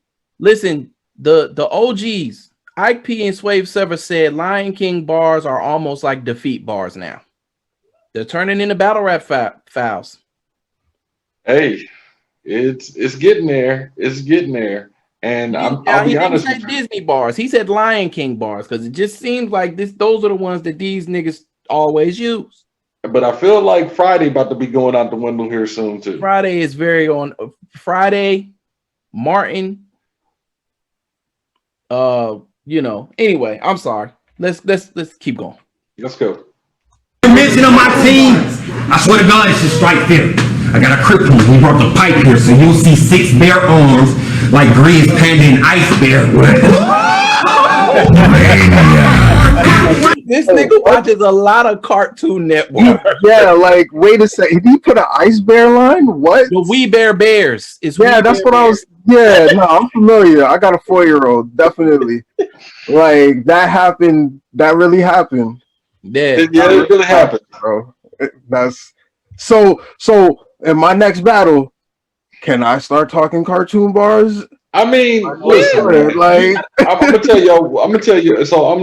[SPEAKER 1] The OGs, Ike P and Swave Sever said Lion King bars are almost like defeat bars now. They're turning into battle rap fouls.
[SPEAKER 2] Hey, it's getting there. It's getting there. And I'll be honest with you.
[SPEAKER 1] Disney bars. He said Lion King bars because it just seems like those are the ones that these niggas always use.
[SPEAKER 2] But I feel like Friday about to be going out the window here soon too.
[SPEAKER 1] Friday is very on. Friday, Martin. Anyway, I'm sorry. Let's keep going.
[SPEAKER 2] Let's go.
[SPEAKER 6] Mention of my team. I swear to God, it's just strike fear. I got a cripple. We brought the pipe here, so you'll see 6 bare arms like Grizz Panda and Ice Bear.
[SPEAKER 1] This nigga watches a lot of Cartoon Network.
[SPEAKER 3] Yeah, like wait a second. Did he put an Ice Bear line? What?
[SPEAKER 1] The We Bear Bears.
[SPEAKER 3] That's what I was. Yeah, no, I'm familiar. I got a 4-year-old, definitely. Like that happened. That really happened.
[SPEAKER 2] Yeah, it really happened,
[SPEAKER 3] bro. That's so. In my next battle, can I start talking cartoon bars?
[SPEAKER 2] I mean, listen,
[SPEAKER 3] like
[SPEAKER 2] I'm gonna tell you. So I'm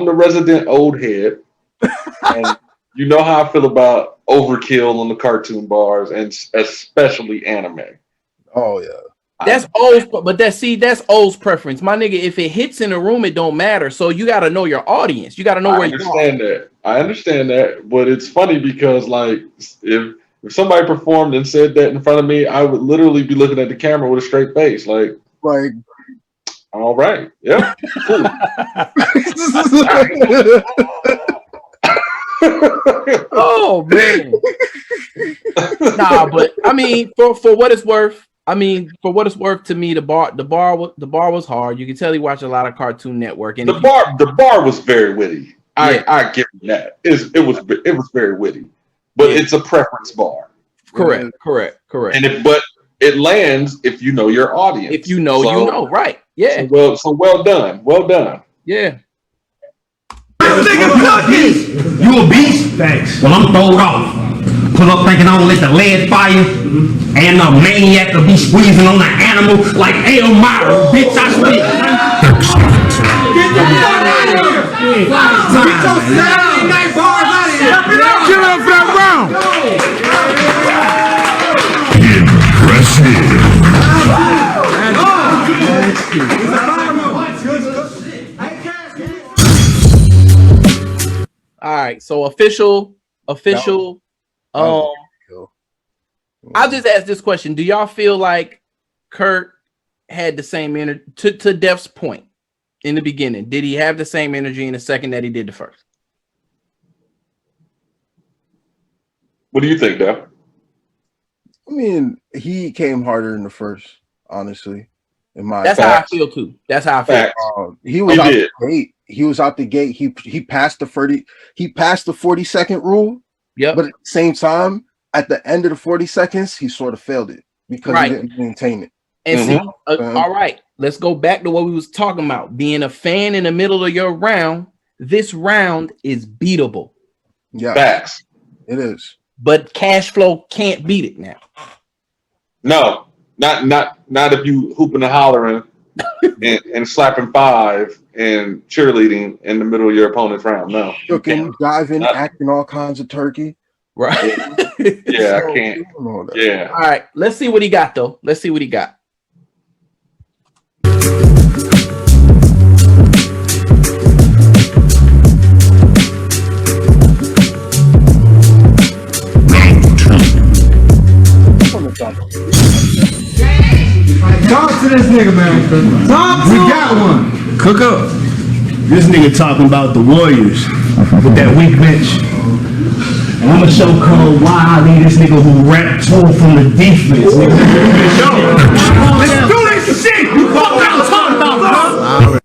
[SPEAKER 2] the resident old head, and you know how I feel about overkill on the cartoon bars, and especially anime.
[SPEAKER 3] Oh yeah.
[SPEAKER 1] That's O's, but that's O's preference, my nigga. If it hits in a room, it don't matter. So you got to know your audience. You got to know where you are.
[SPEAKER 2] I understand that, but it's funny because like if somebody performed and said that in front of me, I would literally be looking at the camera with a straight face, like all right, yeah, cool.
[SPEAKER 1] Oh man, nah, but I mean, for what it's worth. To me, the bar was hard. You can tell he watched a lot of Cartoon Network, and
[SPEAKER 2] the bar was very witty. I give him that. It was very witty, but it's a preference bar.
[SPEAKER 1] Correct.
[SPEAKER 2] And but it lands if you know your audience.
[SPEAKER 1] If you know, you know, right? Yeah.
[SPEAKER 2] So well done.
[SPEAKER 1] Yeah.
[SPEAKER 6] You a beast? Thanks. Well, I'm throwed off. Pull up thinking I don't let the lead fire, and the maniac will be squeezing on the animal like Elmira. Bitch, I spit. Excellent. Get the fuck out of here. Get your Saturday night bars out of here. Get up for that round. Impressive.
[SPEAKER 1] right. So official. I'll just ask this question: do y'all feel like Kurt had the same energy to Def's point in the beginning? Did he have the same energy in the second that he did the first?
[SPEAKER 2] What do you think, Def?
[SPEAKER 3] I mean, he came harder in the first, honestly.
[SPEAKER 1] That's how I feel too. That's how I feel.
[SPEAKER 3] He was out the gate. He was out the gate. He passed the 40. He passed the 40-second rule.
[SPEAKER 1] Yep.
[SPEAKER 3] But at the same time, at the end of the 40 seconds, he sort of failed it because he didn't maintain it.
[SPEAKER 1] And see, all right, let's go back to what we was talking about. Being a fan in the middle of your round, this round is beatable.
[SPEAKER 3] Yeah,
[SPEAKER 2] facts.
[SPEAKER 3] It is.
[SPEAKER 1] But Cashflow can't beat it now.
[SPEAKER 2] No, not if you hooping and hollering and slapping five and cheerleading in the middle of your opponent's round. No,
[SPEAKER 3] Cooking, diving, acting all kinds of turkey.
[SPEAKER 1] Right.
[SPEAKER 2] Yeah, I can't. Yeah.
[SPEAKER 1] All right, let's see what he got though. Let's see what he got.
[SPEAKER 4] Talk to this nigga, man. Talk to him. We got one.
[SPEAKER 6] Cook up. This nigga talking about the Warriors with that weak bench. And I'm gonna show Cole why I need this nigga who rap tool from the defense. Let's do this shit. You fuck out talking about, bro.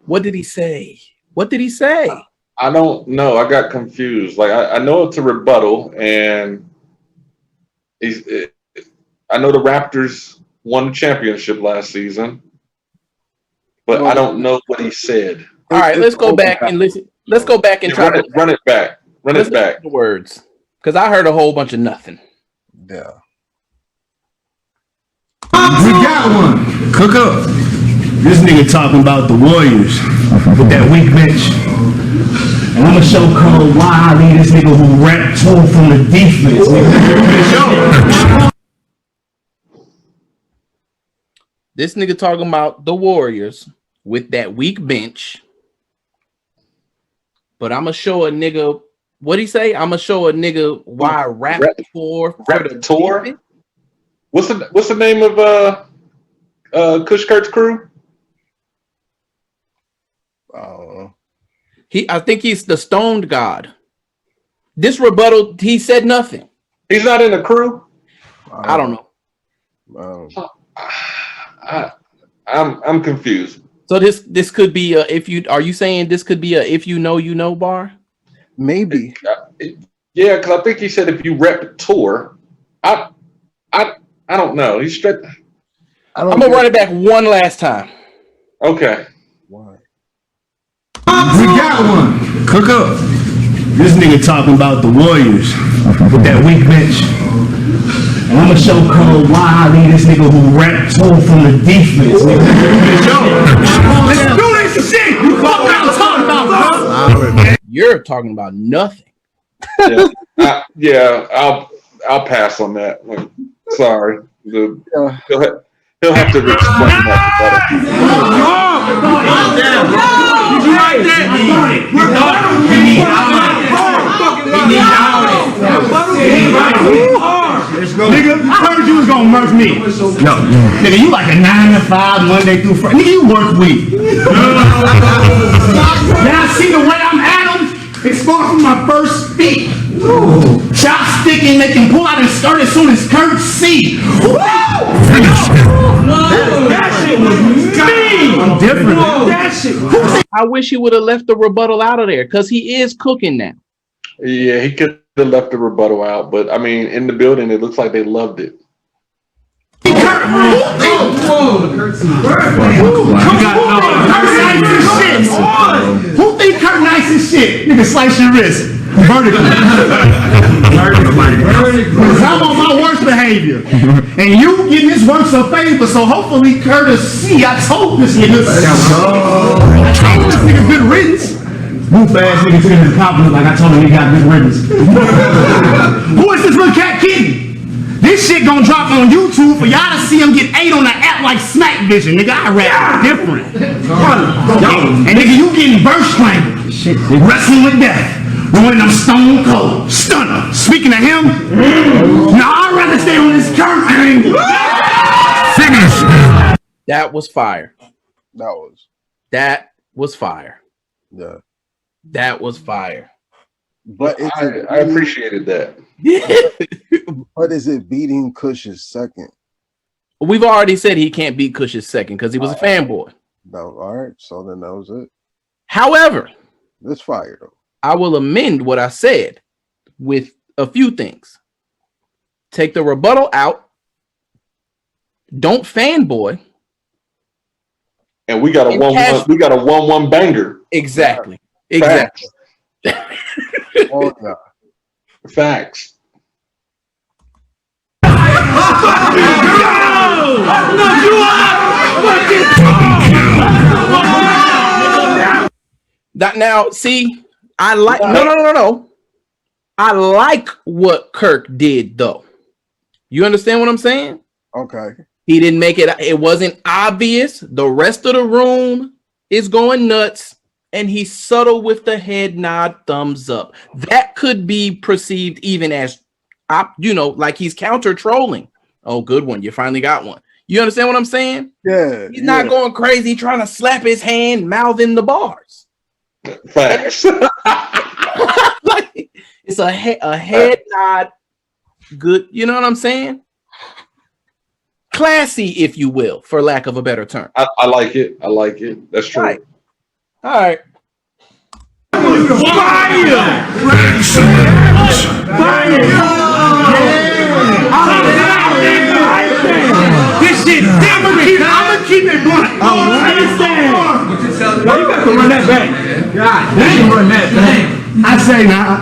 [SPEAKER 1] What did he say? What did he say?
[SPEAKER 2] I don't know. I got confused. Like I know it's a rebuttal, and I know the Raptors won the championship last season, but I don't know what he said.
[SPEAKER 1] All right, let's go back and listen. Let's go back and try to
[SPEAKER 2] run it back. Run it back.
[SPEAKER 1] The words, because I heard a whole bunch of nothing.
[SPEAKER 3] Yeah.
[SPEAKER 4] We got one.
[SPEAKER 6] Cook up. This nigga talking about the Warriors with that weak bench. And I'm gonna show Cole why I need this nigga who rap tool from the defense.
[SPEAKER 1] This nigga talking about the Warriors with that weak bench. But I'm gonna show a nigga, what'd he say? I'm gonna show a nigga why rap tour.
[SPEAKER 2] What's the name of Kush Kurt's crew?
[SPEAKER 1] I think he's the Stoned God. This rebuttal, he said nothing.
[SPEAKER 2] He's not in the crew.
[SPEAKER 1] I don't know.
[SPEAKER 2] I'm confused.
[SPEAKER 1] So this could be are you saying this could be a if you know bar?
[SPEAKER 3] Maybe.
[SPEAKER 2] Yeah, because I think he said if you rep tour. I don't know. He's straight.
[SPEAKER 1] I'm gonna run it back one last time.
[SPEAKER 2] Okay.
[SPEAKER 3] Why?
[SPEAKER 4] We got one.
[SPEAKER 6] Cook up. This nigga talking about the Warriors with that weak bench. And I'm gonna show Cole why I need this nigga who rap tool from the defense. Let's do this shit. You fuck out talking about, bro.
[SPEAKER 1] You're talking about nothing.
[SPEAKER 2] I'll pass on that. Sorry. He'll have to explain that
[SPEAKER 6] Nigga, I heard you was gonna murk me. No, nigga, you like a 9 to 5 Monday through Friday. Nigga, you work week. Now see the way I'm at him? It's far from my first feet. Chopsticking, they can pull out and start as soon as Kurt see. That shit was mean. I'm different. That shit.
[SPEAKER 1] I wish he would have left the rebuttal out of there because he is cooking now.
[SPEAKER 2] Yeah, he could have left the rebuttal out, but I mean, in the building, it looks like they loved it.
[SPEAKER 6] Who think Kurt nice as shit? Nigga, slice your wrist. Vertically. Because I'm on my worst behavior. And you getting this works a favor, so hopefully Kurt will see. I told this nigga. I told this nigga good riddance. Goof ass nigga took him to the compliment like I told him he got good riddance. Who is this little cat kidding? This shit gonna drop on YouTube for y'all to see him get 8 on the app like Smack Vision. Nigga, I rap different. And nigga, you getting verse strangled. Wrestling with death. One of them stone cold stunner. Speaking of him, now I'd rather stay on this curve angle. Finish.
[SPEAKER 1] That was fire.
[SPEAKER 3] That
[SPEAKER 1] was fire.
[SPEAKER 3] Yeah.
[SPEAKER 1] That was fire.
[SPEAKER 3] But
[SPEAKER 2] I appreciated that.
[SPEAKER 3] But is it beating Kush's second?
[SPEAKER 1] We've already said he can't beat Kush's second because he was a fanboy.
[SPEAKER 3] No, all right. So then that was it.
[SPEAKER 1] However,
[SPEAKER 3] That's fire though.
[SPEAKER 1] I will amend what I said with a few things. Take the rebuttal out. Don't fanboy.
[SPEAKER 2] And we got a 1-1. We got a 1-1 banger.
[SPEAKER 1] Exactly.
[SPEAKER 2] Facts.
[SPEAKER 3] Oh God.
[SPEAKER 2] Facts.
[SPEAKER 1] Now, see, I like no. I like what Kirk did, though. You understand what I'm saying?
[SPEAKER 3] Okay.
[SPEAKER 1] He didn't make it. It wasn't obvious. The rest of the room is going nuts, and he's subtle with the head nod, thumbs up. That could be perceived even as, like he's counter trolling. Oh, good one. You finally got one. You understand what I'm saying?
[SPEAKER 3] Yeah.
[SPEAKER 1] He's not going crazy trying to slap his hand, mouthing the bars.
[SPEAKER 2] Facts.
[SPEAKER 1] Like, it's a head nod. Good. You know what I'm saying? Classy, if you will, for lack of a better term.
[SPEAKER 2] I like it. I like it. That's true.
[SPEAKER 1] All right.
[SPEAKER 6] This shit, I'm gonna keep it blunt. I understand. No, you got to run that back. God, you run that back. I say, no,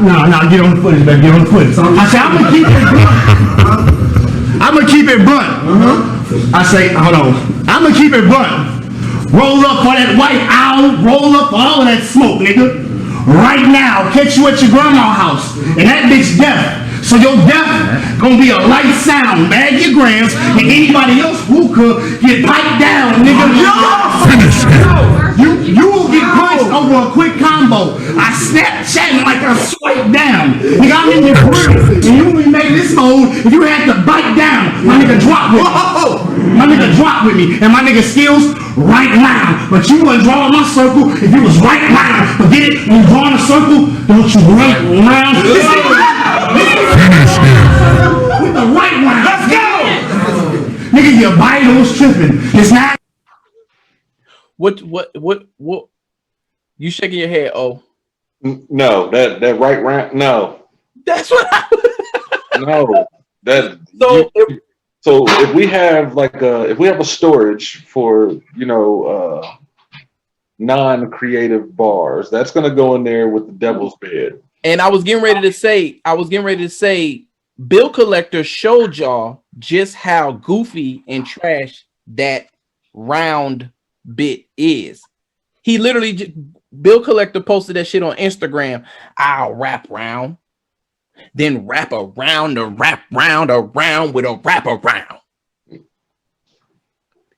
[SPEAKER 6] get on the footage, baby. Get on the footage. I say, I'm gonna keep it blunt. I'm gonna keep it blunt. I say, hold on. I'm gonna keep it blunt. Roll up for that white owl. Roll up for all of that smoke, nigga. Right now, catch you at your grandma's house, and that bitch deaf. So your death gonna be a light sound, bag your grams, and anybody else who could get piped down, nigga. Finish You will get punched over a quick combo. I Snapchat like I swipe down. Nigga, I'm in your grill, and you be making this mode, if you had to bite down, my nigga drop with me. My nigga drop with me, and my nigga skills right now. But you wasn't drawing my circle if you was right now. Forget it, when you drawing a circle, don't you right round. With the right one. Let's go! Nigga, your vitals tripping. It's not.
[SPEAKER 1] What? You shaking your head, oh.
[SPEAKER 2] No, that right round, no.
[SPEAKER 1] That's what
[SPEAKER 2] No. So if we have a storage for, non-creative bars, that's gonna go in there with the devil's bed.
[SPEAKER 1] And I was getting ready to say, Bill Collector showed y'all just how goofy and trash that round bit is. He literally, Bill Collector posted that shit on Instagram. I'll rap round, then wrap around a rap round around with a wrap around.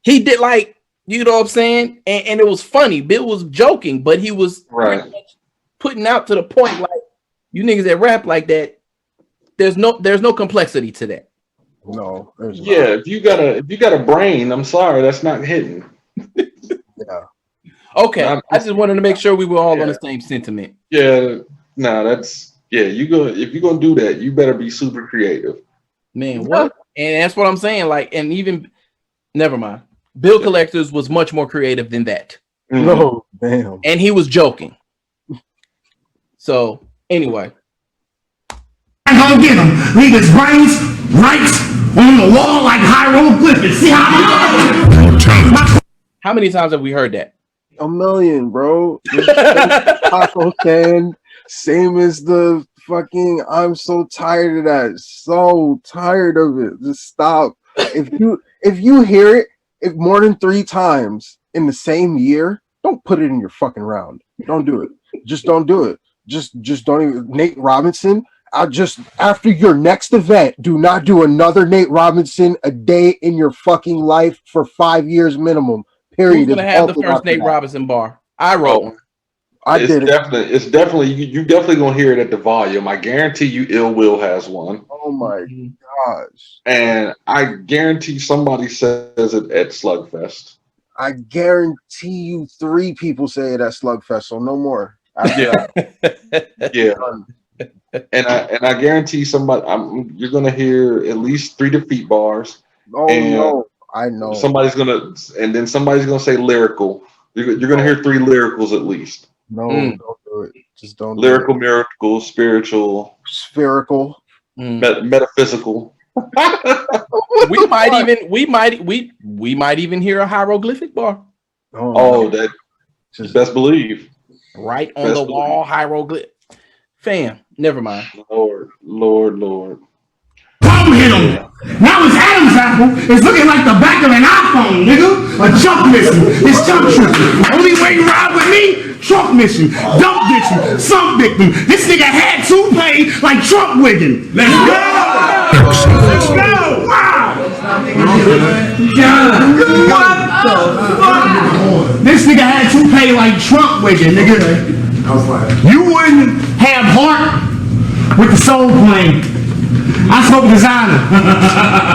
[SPEAKER 1] He did like, you know what I'm saying? And it was funny. Bill was joking, but he was putting out to the point like, you niggas that rap like that, there's no complexity to that.
[SPEAKER 3] No, there's not.
[SPEAKER 2] If you got a brain, I'm sorry, that's not hidden.
[SPEAKER 3] Yeah.
[SPEAKER 1] Okay, I just wanted to make sure we were all on the same sentiment.
[SPEAKER 2] Yeah, no, that's if you're gonna do that, you better be super creative.
[SPEAKER 1] Man, what? And that's what I'm saying. Like, and even never mind. Bill Collectors was much more creative than that.
[SPEAKER 2] Mm-hmm.
[SPEAKER 3] No, damn.
[SPEAKER 1] And he was joking. So anyway.
[SPEAKER 6] I'm gonna get him. Leave his brains right on the wall like hieroglyphics. See
[SPEAKER 1] how many times have we heard that?
[SPEAKER 3] A million, bro. Taco can, same as the fucking. I'm so tired of that. So tired of it. Just stop. If you hear it, if more than 3 times in the same year, don't put it in your fucking round. Don't do it. Just don't do it. Just don't even. Nate Robinson. After your next event, do not do another Nate Robinson a day in your fucking life for 5 years minimum. Period.
[SPEAKER 1] Who's gonna have the first Nate Robinson bar? I wrote one.
[SPEAKER 2] It's definitely you definitely gonna hear it at the volume. I guarantee you, Ill Will has one.
[SPEAKER 3] Oh my gosh!
[SPEAKER 2] And I guarantee somebody says it at Slugfest.
[SPEAKER 3] I guarantee you 3 people say it at Slugfest, so no more.
[SPEAKER 2] Yeah, yeah. And I guarantee somebody you're gonna hear at least 3 defeat bars.
[SPEAKER 3] Oh no, I know.
[SPEAKER 2] Somebody's gonna say lyrical. You're gonna hear 3 lyricals at least.
[SPEAKER 3] No, don't do it. Just don't.
[SPEAKER 2] Lyrical, miracle, spiritual,
[SPEAKER 3] spherical,
[SPEAKER 2] metaphysical.
[SPEAKER 1] we might even hear a hieroglyphic bar.
[SPEAKER 2] Oh, that just best believe.
[SPEAKER 1] Right on the wall, hieroglyph. Fam, never mind.
[SPEAKER 2] Lord.
[SPEAKER 6] Problem hit him. Now his Adam's apple is looking like the back of an iPhone, nigga. A jump missing. It's jump tripping. Only way you ride with me, Trump mission. Dump ditching. Sump victim. This nigga had to pay like Trump wigging. Let's go. Let's go. Wow. This nigga had to pay like Trump wigging, nigga. You wouldn't have heart with the soul plane. I smoke designer.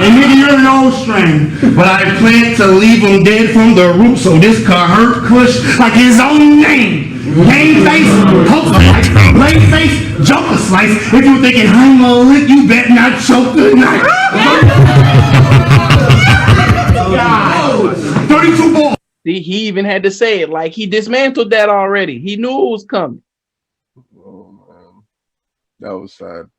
[SPEAKER 6] And nigga, you're an old strain. But I plan to leave him dead from the root, so this car hurt Kush like his own name. Game face, poker slice, blade face, joker slice. If you thinking I'm a lick, you bet not choke tonight. 32 balls.
[SPEAKER 1] See, he even had to say it like he dismantled that already. He knew it was coming.
[SPEAKER 3] Oh man, that was sad.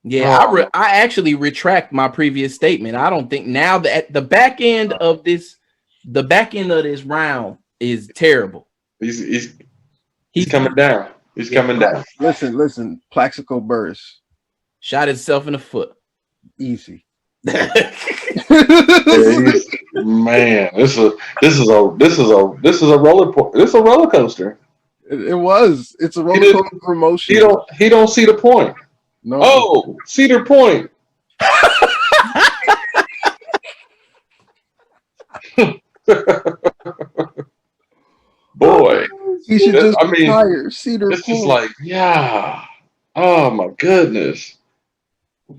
[SPEAKER 1] Yeah, I actually retract my previous statement. I don't think now that the back end of this round is terrible.
[SPEAKER 2] He's coming down. He's coming down.
[SPEAKER 3] Listen. Plaxico burst.
[SPEAKER 1] Shot himself in the foot.
[SPEAKER 3] Easy.
[SPEAKER 2] Man, this is a roller coaster.
[SPEAKER 3] It was. It's a roller coaster promotion.
[SPEAKER 2] He don't see the point.
[SPEAKER 3] No.
[SPEAKER 2] Oh, Cedar Point. Boy,
[SPEAKER 3] he should just retire. Cedar
[SPEAKER 2] Point.
[SPEAKER 3] Point.
[SPEAKER 2] Is like, yeah. Oh my goodness.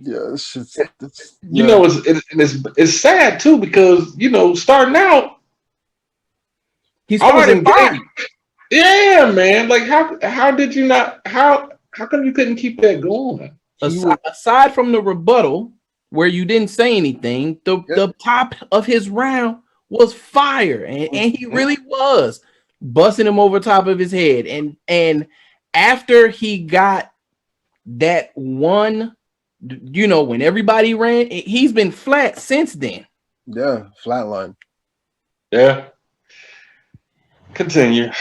[SPEAKER 3] Yeah, it's
[SPEAKER 2] sad too because starting out,
[SPEAKER 1] he's starting fine.
[SPEAKER 2] Yeah, man. Like how did you not? How come you couldn't keep that going?
[SPEAKER 1] Aside from the rebuttal where you didn't say anything, the top of his round was fire, and he really was busting him over top of his head. And after he got that one, when everybody ran, he's been flat since then.
[SPEAKER 3] Yeah, flatline.
[SPEAKER 2] Yeah. Continue.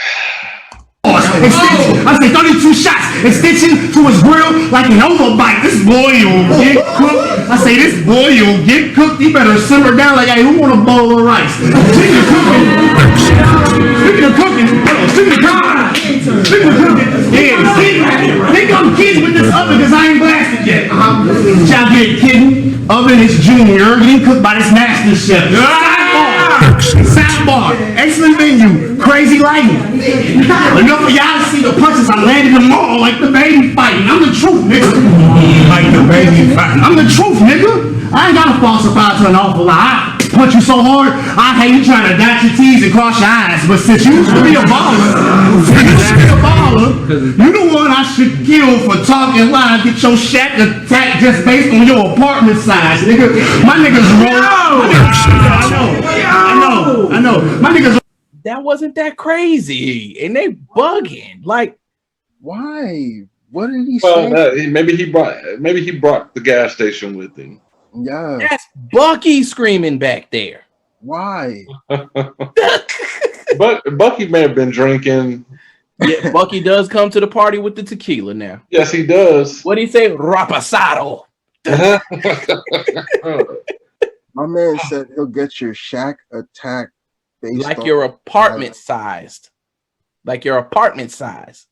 [SPEAKER 6] I say 32 shots, extension to his grill like an overbite. This boy will get cooked. I say this boy will get cooked. He better simmer down like, hey, who want a bowl of rice? Speaking of cooking, yeah, think I'm kidding with this oven because I ain't blasted yet. Y'all get kidding? Oven is junior, getting cooked by this master chef. Soundbar, excellent venue, crazy lighting. Enough for y'all to see the punches I landed them all like the baby fighting. I'm the truth, nigga. Like the baby fighting. I'm the truth, nigga. I ain't gotta falsify to an awful lie. I punch you so hard, I hate you trying to dot your T's and cross your eyes. But since you used to be a baller, you the one I should kill for talking loud. Get your shack attacked just based on your apartment size, nigga. My niggas roll. I know. My niggas.
[SPEAKER 1] That wasn't that crazy, and they bugging. Like,
[SPEAKER 3] why? What did he say?
[SPEAKER 2] Well, maybe he brought the gas station with him.
[SPEAKER 3] Yeah,
[SPEAKER 1] that's Bucky screaming back there.
[SPEAKER 3] Why?
[SPEAKER 2] But Bucky may have been drinking.
[SPEAKER 1] Yeah, Bucky does come to the party with the tequila now.
[SPEAKER 2] Yes, he does.
[SPEAKER 1] What did he say? Rapasado.
[SPEAKER 3] My man said he'll get your shack attacked based
[SPEAKER 1] like
[SPEAKER 3] on
[SPEAKER 1] your apartment sized. Like your apartment size.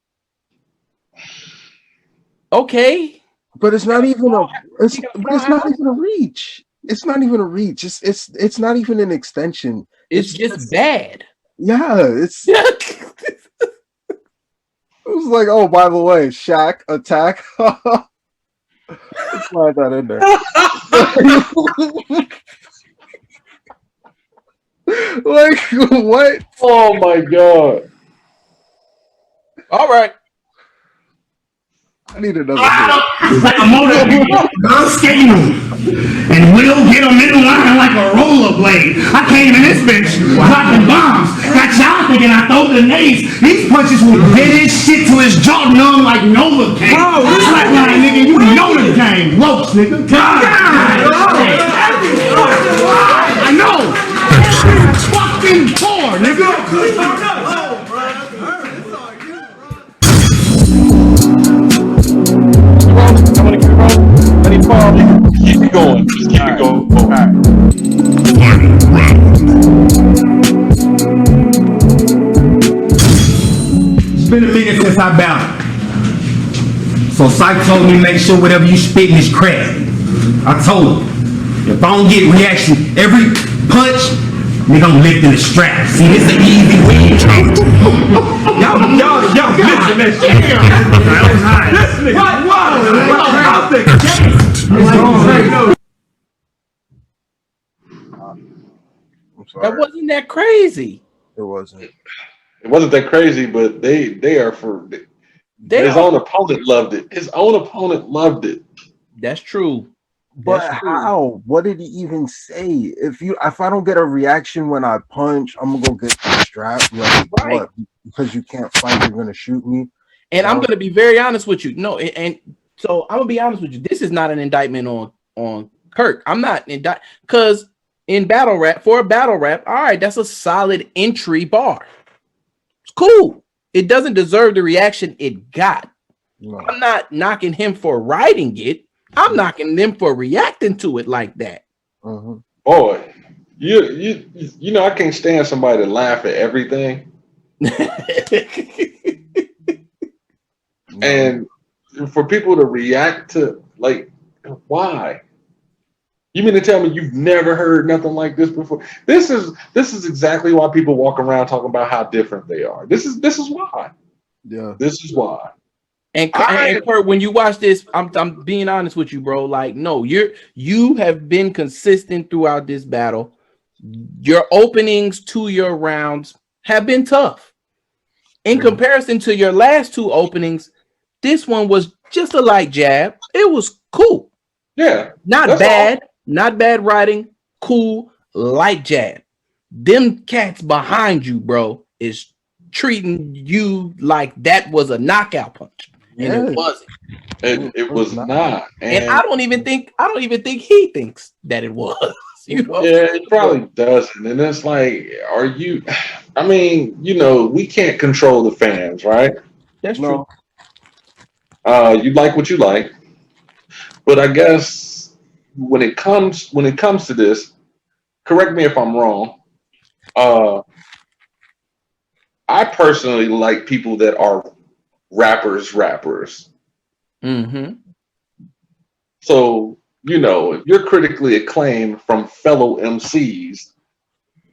[SPEAKER 1] Okay.
[SPEAKER 3] But it's not even a it's not even a reach. It's not even a reach. It's not even an extension.
[SPEAKER 1] It's just bad.
[SPEAKER 3] Yeah, it's like, oh, by the way, Shaq attack. Let's slide that in there. Like what?
[SPEAKER 2] Oh my god!
[SPEAKER 1] All right.
[SPEAKER 3] I need another.
[SPEAKER 6] Like a motor skating room. And we'll get them in line like a rollerblade. I came in this bitch dropping bombs. Got y'all thinking I throw grenades. These punches will hit his shit to his jaw numb like Novocaine. Bro, this flatline nigga, you know the game. Ropes, nigga. God. I know. Fucking poor, nigga.
[SPEAKER 1] I'm gonna keep it rolling. I need to pause.
[SPEAKER 2] Keep it going. Just keep it going.
[SPEAKER 1] All right.
[SPEAKER 6] It's been a minute since I battled. So Psych told me make sure whatever you spitting is crap. I told him, if I don't get reaction every punch, nigga, I'm lifting the strap. See, this an easy win. y'all missing that shit. That was high.
[SPEAKER 3] I'm sorry.
[SPEAKER 1] That wasn't that crazy.
[SPEAKER 3] It wasn't.
[SPEAKER 2] It wasn't that crazy, but they are for. His own opponent loved it. His own opponent loved it.
[SPEAKER 1] That's true.
[SPEAKER 3] But
[SPEAKER 1] That's true.
[SPEAKER 3] how? What did he even say? If I don't get a reaction when I punch, I'm gonna go get the strap. Like
[SPEAKER 1] Right.
[SPEAKER 3] what? Because you can't fight, you're gonna shoot me.
[SPEAKER 1] And I'm gonna be very honest with you. No, and so I'm gonna be honest with you. This is not an indictment on Kirk. I'm not because in battle rap, for a battle rap, all right, that's a solid entry bar. It's cool. It doesn't deserve the reaction it got.
[SPEAKER 3] No.
[SPEAKER 1] I'm not knocking him for writing it. I'm knocking them for reacting to it like that.
[SPEAKER 3] Mhm.
[SPEAKER 2] Boy, you know I can't stand somebody to laugh at everything. And for people to react to, like, why? You mean to tell me you've never heard nothing like this before? This is exactly why people walk around talking about how different they are. This is why.
[SPEAKER 3] Yeah.
[SPEAKER 2] This is why.
[SPEAKER 1] And Kurt, when you watch this, I'm being honest with you, bro. Like, no, you have been consistent throughout this battle. Your openings to your rounds have been tough. In comparison to your last two openings, this one was just a light jab. It was cool.
[SPEAKER 2] Yeah.
[SPEAKER 1] Not bad. Not bad writing. Cool, light jab. Them cats behind you, bro, is treating you like that was a knockout punch. And it wasn't.
[SPEAKER 2] It was not.
[SPEAKER 1] And I don't even think he thinks that it was. You know?
[SPEAKER 2] Yeah, it probably doesn't. And it's like, I mean, we can't control the fans, right?
[SPEAKER 1] That's true.
[SPEAKER 2] You like what you like. But I guess when it comes to this, correct me if I'm wrong. I personally like people that are rappers.
[SPEAKER 1] Mm-hmm.
[SPEAKER 2] So, if you're critically acclaimed from fellow MCs,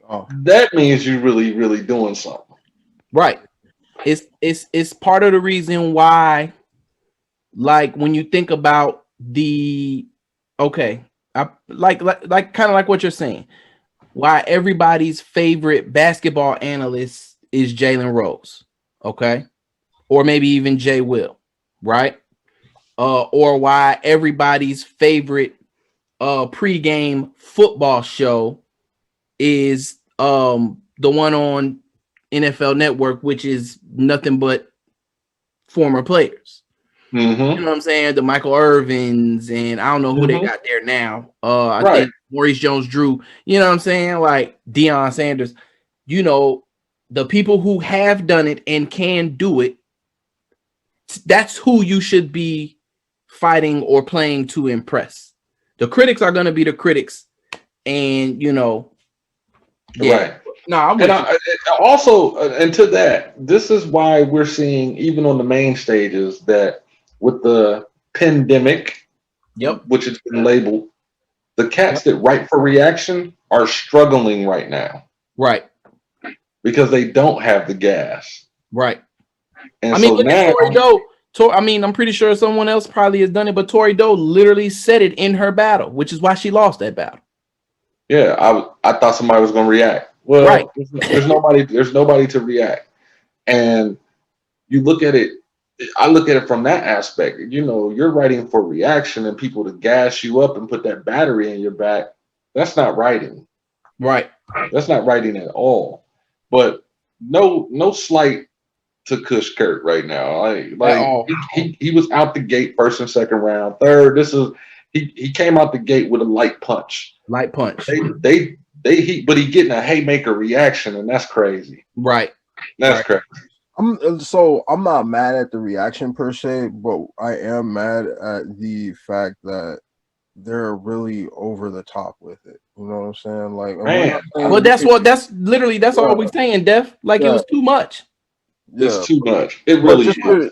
[SPEAKER 2] that means you're really, really doing something.
[SPEAKER 1] Right. It's part of the reason why, like, when you think about like kind of like what you're saying, why everybody's favorite basketball analyst is Jalen Rose, okay? Or maybe even Jay Will, right? Or why everybody's favorite pregame football show is the one on NFL Network, which is nothing but former players.
[SPEAKER 2] Mm-hmm.
[SPEAKER 1] You know what I'm saying? The Michael Irvins, and I don't know who they got there now. I think Maurice Jones-Drew. You know what I'm saying? Like Deion Sanders. The people who have done it and can do it, that's who you should be fighting or playing to impress. The critics are going to be the critics, and
[SPEAKER 2] right.
[SPEAKER 1] No, I'm
[SPEAKER 2] and to that, this is why we're seeing, even on the main stages, that with the pandemic, which has been labeled, the cats that write for reaction are struggling right now.
[SPEAKER 1] Right.
[SPEAKER 2] Because they don't have the gas.
[SPEAKER 1] Right.
[SPEAKER 2] And
[SPEAKER 1] I mean,
[SPEAKER 2] so
[SPEAKER 1] look
[SPEAKER 2] now,
[SPEAKER 1] at Tory Doe. I mean, I'm pretty sure someone else probably has done it, but Tory Doe literally said it in her battle, which is why she lost that battle.
[SPEAKER 2] yeah, I thought somebody was going to react. Well,
[SPEAKER 1] Right.
[SPEAKER 2] there's nobody to react. And you look at it, I look at it from that aspect. You know, you're writing for reaction and people to gas you up and put that battery in your back. That's not writing.
[SPEAKER 1] Right.
[SPEAKER 2] That's not writing at all. But no slight to Kush Kurt right now. Like he was out the gate first and second round. Third, he came out the gate with a light punch.
[SPEAKER 1] Light punch.
[SPEAKER 2] But he getting a haymaker reaction, and that's crazy.
[SPEAKER 1] Right.
[SPEAKER 2] That's crazy.
[SPEAKER 3] I'm not mad at the reaction per se, but I am mad at the fact that they're really over the top with it. You know what I'm saying? Like,
[SPEAKER 2] man.
[SPEAKER 1] Well, that's all we're saying, Def. Like it was too much.
[SPEAKER 2] It's too much. It really is.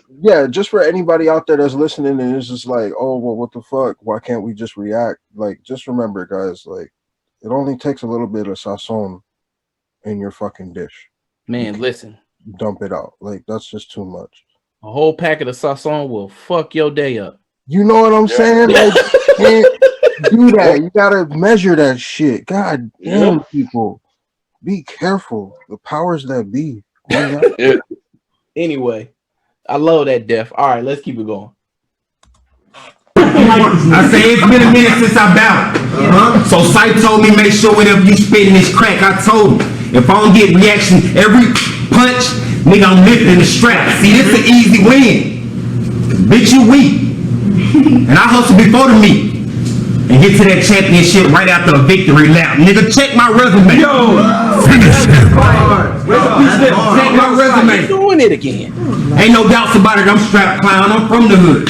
[SPEAKER 3] Just for anybody out there that's listening and it's just like, oh well, what the fuck? Why can't we just react? Like, just remember, guys, like it only takes a little bit of sazon in your fucking dish.
[SPEAKER 1] Man, listen.
[SPEAKER 3] Dump it out. Like that's just too much.
[SPEAKER 1] A whole packet of sazon will fuck your day up.
[SPEAKER 3] You know what I'm saying? Like, you can't do that. You gotta measure that shit. God damn, people, be careful. The powers that be.
[SPEAKER 2] Yeah.
[SPEAKER 1] Anyway, I love that, Def. All right, let's keep it going.
[SPEAKER 6] I say it's been a minute since I battled. So Sight told me make sure whenever you spitting this crack, I told him if I don't get reaction every punch, nigga, I'm lifting the strap. See, this an easy win. Bitch, you weak. And I hustle before the meet and get to that championship right after a victory lap. Nigga, check my resume. Yo, finish him. Check my resume.
[SPEAKER 1] Doing it again.
[SPEAKER 6] Ain't no doubts about it. I'm strapped clown. I'm from the hood.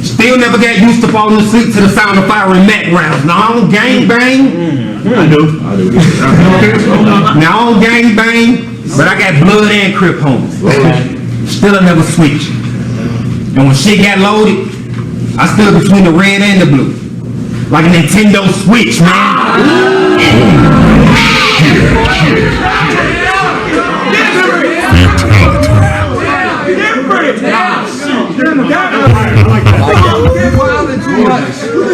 [SPEAKER 6] Still never got used to falling asleep to the sound of firing Mac rounds. Now I don't gang bang. I do. Now I don't gang bang, but I got blood and crip homies. Still I never switch. And when shit got loaded, I stood between the red and the blue. Like a Nintendo Switch, man.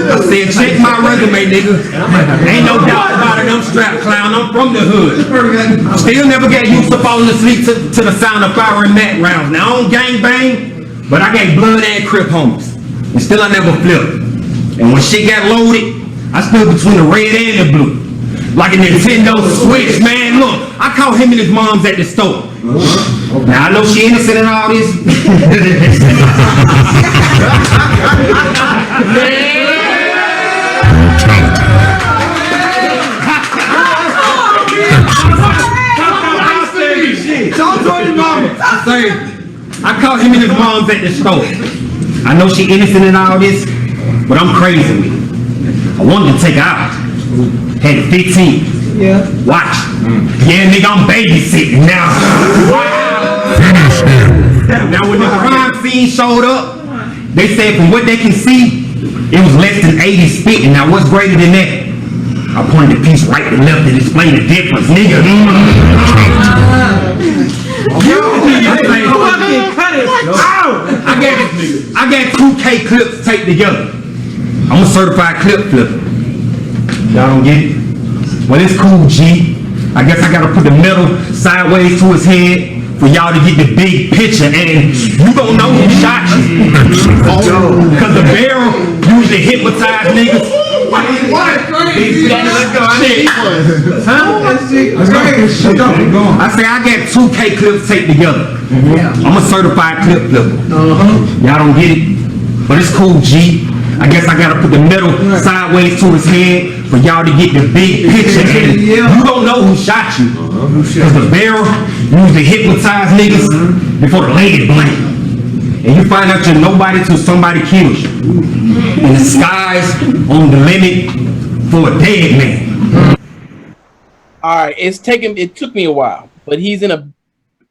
[SPEAKER 6] I said, check my resume, nigga. Ain't no doubt about it, I'm strapped clown, I'm from the hood. Still never got used to falling asleep to the sound of firing Mac rounds. Now I don't gang bang, but I got blood and crip homies. And still I never flipped. And when shit got loaded, I stood between the red and the blue. Like a Nintendo Switch, man. Look, I caught him and his mom's at the store. Now I know she innocent in all this. I caught him and his mom's at the store. I know she innocent in all this, but I'm crazy with it. I wanted to take her out. Had 15. Yeah. Watch. Yeah, nigga, I'm babysitting now. Wow. Now when the crime scene showed up, they said from what they can see, it was less than 80 spitting. Now what's greater than that? I pointed the piece right to left and explained the difference, nigga. I got 2K clips taped together. I'm a certified clip flipper. Y'all don't get it? Well, it's cool, G. I guess I gotta put the metal sideways to his head for y'all to get the big picture, and you gon' know who shot you. Cause the barrel usually hypnotize niggas. I say I got 2K clips taped together. I'm a certified clip flipper. Y'all don't get it? But it's cool, G. I guess I gotta put the metal sideways to his head for y'all to get the big picture. And you don't know who shot you. Cause the barrel usually hypnotize niggas before the lady blink. And you find out you're nobody till somebody kills you. And the sky's on the limit for a dead man.
[SPEAKER 1] All right, it took me a while, but he's in a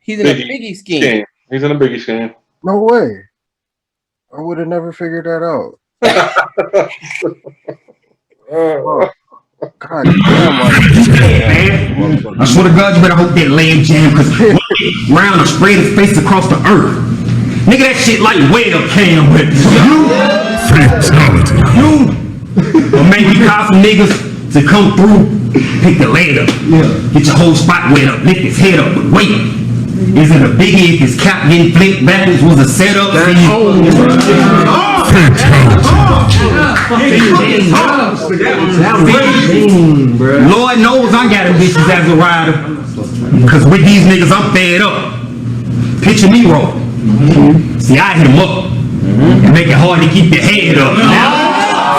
[SPEAKER 1] Biggie scheme.
[SPEAKER 2] He's in a Biggie scheme.
[SPEAKER 3] No way. I would have never figured that out. God damn,
[SPEAKER 6] I swear to God, you better hope that lamb jam, cause round and spread his face across the earth. Nigga, that shit like whale cam with you.
[SPEAKER 7] Fatality.
[SPEAKER 6] You. Or maybe call some niggas to come through, pick the lead up. Get your whole spot wet up, lift his head up. But wait, is it a biggie if his cap getting flipped backwards was a setup? Lord knows I got them bitches as a rider. Cause with these niggas I'm fed up. Picture me roll. See, I hit him up and make it hard to keep your head up.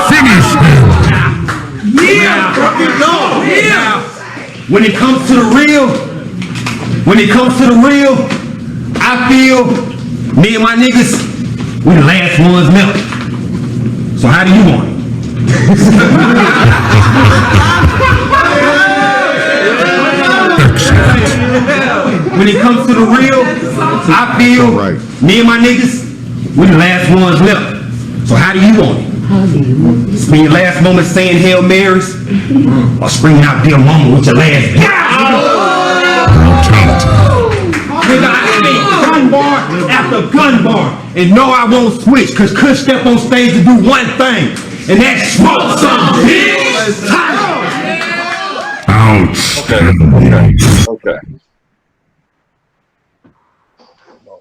[SPEAKER 7] Finish him.
[SPEAKER 6] When it comes to the real, I feel me and my niggas, we the last ones left. So how do you want it? When it comes to the real, I feel me and my niggas, we the last ones left. So how do you want it? Spend your last moment saying Hail Marys, or screaming out dear mama with your last Nigga, I spent gun bar after gun bar, and no, I won't switch, cause Kush stepped on stage to do one thing, and that's smoke some bitch.
[SPEAKER 2] Okay.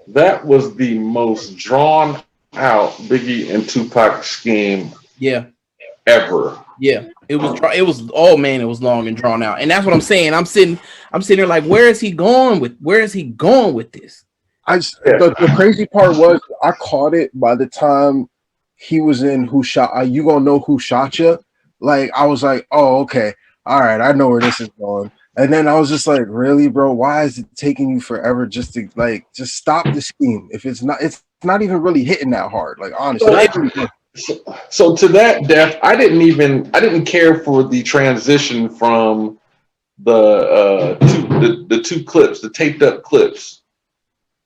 [SPEAKER 2] That was the most drawn out Biggie and Tupac scheme ever.
[SPEAKER 1] Yeah, it was oh man, it was long and drawn out. And that's what I'm saying. I'm sitting there like, where is he going with this?
[SPEAKER 3] The crazy part was I caught it by the time he was in Who Shot You Gonna Know Who Shot Ya. Like I was like, oh, okay, all right, I know where this is going. And then I was just like, really, bro? Why is it taking you forever just to just stop the scheme? If it's not even really hitting that hard. Like honestly.
[SPEAKER 2] So to that depth, I didn't care for the transition from the two clips, the taped up clips.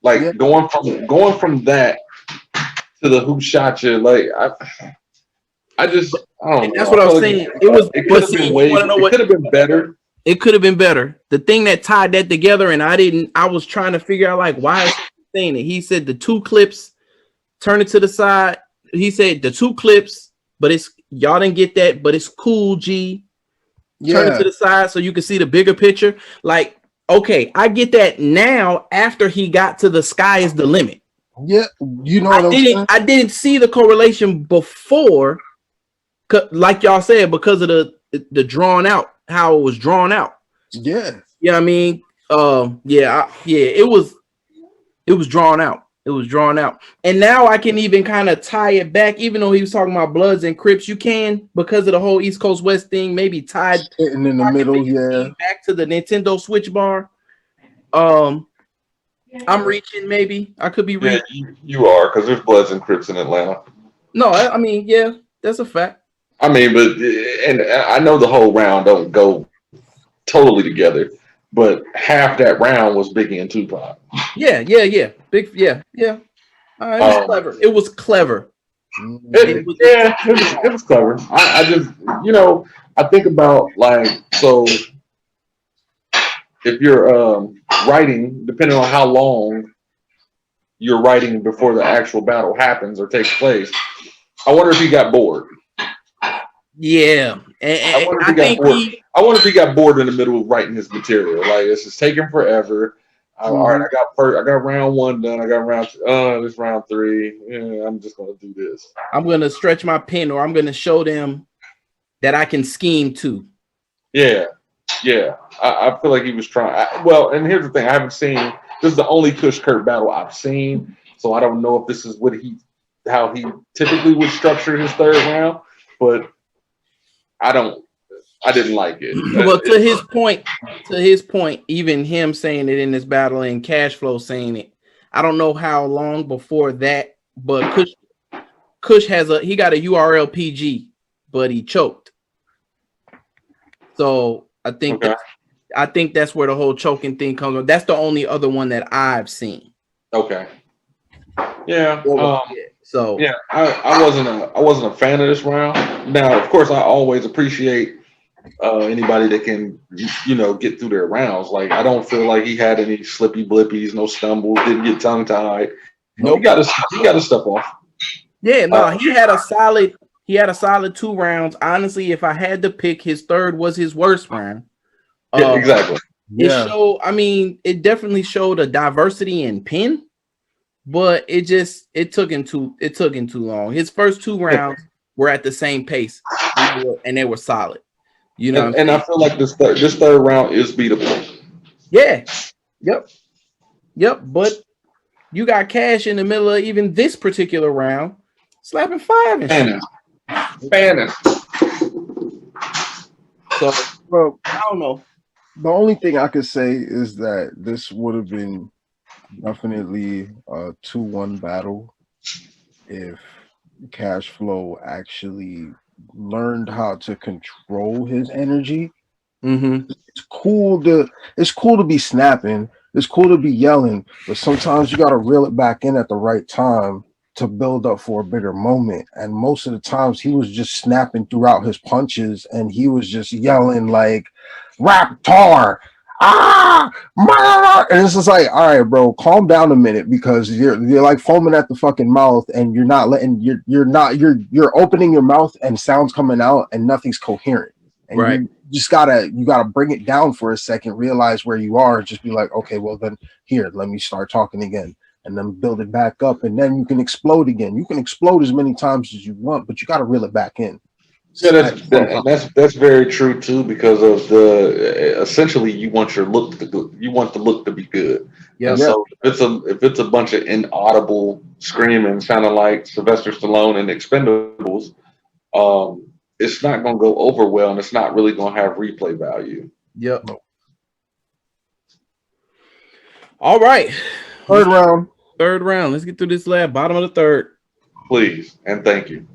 [SPEAKER 2] Like going from that to the Who Shot You, like I don't know.
[SPEAKER 1] That's what I was saying.
[SPEAKER 2] It could have been better.
[SPEAKER 1] It could have been better. The thing that tied that together, and I was trying to figure out like why is he saying it. He said the two clips, turn it to the side. He said the two clips, but it's y'all didn't get that, but it's cool, G. Turn it to the side so you can see the bigger picture. Like, okay, I get that now after he got to the sky is the limit.
[SPEAKER 3] Yeah, you know what I'm saying?
[SPEAKER 1] I didn't see the correlation before, like y'all said, because of the drawn out, how it was drawn out.
[SPEAKER 3] Yeah.
[SPEAKER 1] You know what I mean? It was drawn out. It was drawn out. And now I can even kind of tie it back, even though he was talking about Bloods and Crips, you can, because of the whole East Coast West thing, maybe tied
[SPEAKER 3] in the middle,
[SPEAKER 1] back to the Nintendo Switch bar. I'm reaching, maybe. I could be reaching.
[SPEAKER 2] Yeah, you are, because there's Bloods and Crips in Atlanta.
[SPEAKER 1] No, I mean, yeah, that's a fact.
[SPEAKER 2] I mean, and I know the whole round don't go totally together, but half that round was Biggie and Tupac.
[SPEAKER 1] Yeah. Big, yeah. It was clever. It was clever.
[SPEAKER 2] It was clever. I just, I think about like, so if you're writing, depending on how long you're writing before the actual battle happens or takes place, I wonder if he got bored.
[SPEAKER 1] Yeah,
[SPEAKER 2] I wonder if he got bored in the middle of writing his material. Like, this is taking forever. All right, I got round one done. I got round two. This round three. Yeah, I'm just gonna do this.
[SPEAKER 1] I'm gonna stretch my pen, or I'm gonna show them that I can scheme too.
[SPEAKER 2] Yeah. I feel like he was trying. And here's the thing: I haven't seen. This is the only Kush Kurt battle I've seen, so I don't know if this is how he typically would structure his third round, but I didn't like it.
[SPEAKER 1] Well, to his point, even him saying it in this battle and Cashflow saying it, I don't know how long before that, but Kush he got a URL PG, but he choked. So I think that's where the whole choking thing comes from. That's the only other one that I've seen.
[SPEAKER 2] Okay. Yeah. I wasn't a fan of this round. Now, of course, I always appreciate anybody that can, get through their rounds. Like, I don't feel like he had any slippy blippies, no stumbles, didn't get tongue tied. Nope. He got to step off.
[SPEAKER 1] Yeah, no, he had a solid 2 rounds. Honestly, if I had to pick, his third was his worst round.
[SPEAKER 2] Yeah, exactly.
[SPEAKER 1] It showed, I mean, it definitely showed a diversity in pin, but it took him too long. His first 2 rounds were at the same pace, and they were solid. You know,
[SPEAKER 2] and I feel like this third round is beatable.
[SPEAKER 1] Yeah. Yep. But you got Cash in the middle of even this particular round, slapping 5 and shit.
[SPEAKER 2] Bannon.
[SPEAKER 1] So,
[SPEAKER 3] Well,
[SPEAKER 1] I don't know.
[SPEAKER 3] the only thing I could say is that this would have been definitely a 2-1 battle if Cashflow actually learned how to control his energy.
[SPEAKER 1] Mm-hmm.
[SPEAKER 3] It's cool to be snapping, it's cool to be yelling, but sometimes you got to reel it back in at the right time to build up for a bigger moment. And most of the times he was just snapping throughout his punches, and he was just yelling like Raptor, and it's just like, all right, bro, calm down a minute, because you're like foaming at the fucking mouth, and you're not letting you're opening your mouth and sounds coming out and nothing's coherent. And
[SPEAKER 1] right.
[SPEAKER 3] You just gotta bring it down for a second, realize where you are, and just be like, okay, well then here, let me start talking again, and then build it back up, and then you can explode again. You can explode as many times as you want, but you got to reel it back in.
[SPEAKER 2] Yeah, that's very true too, because of essentially you want the look to be good.
[SPEAKER 1] Yeah.
[SPEAKER 2] So if it's a bunch of inaudible screaming, sounding like Sylvester Stallone and Expendables, it's not going to go over well, and it's not really going to have replay value.
[SPEAKER 1] Yep. All right.
[SPEAKER 3] Third round. Let's
[SPEAKER 1] get through this lab. Bottom of the third.
[SPEAKER 2] Please and thank you.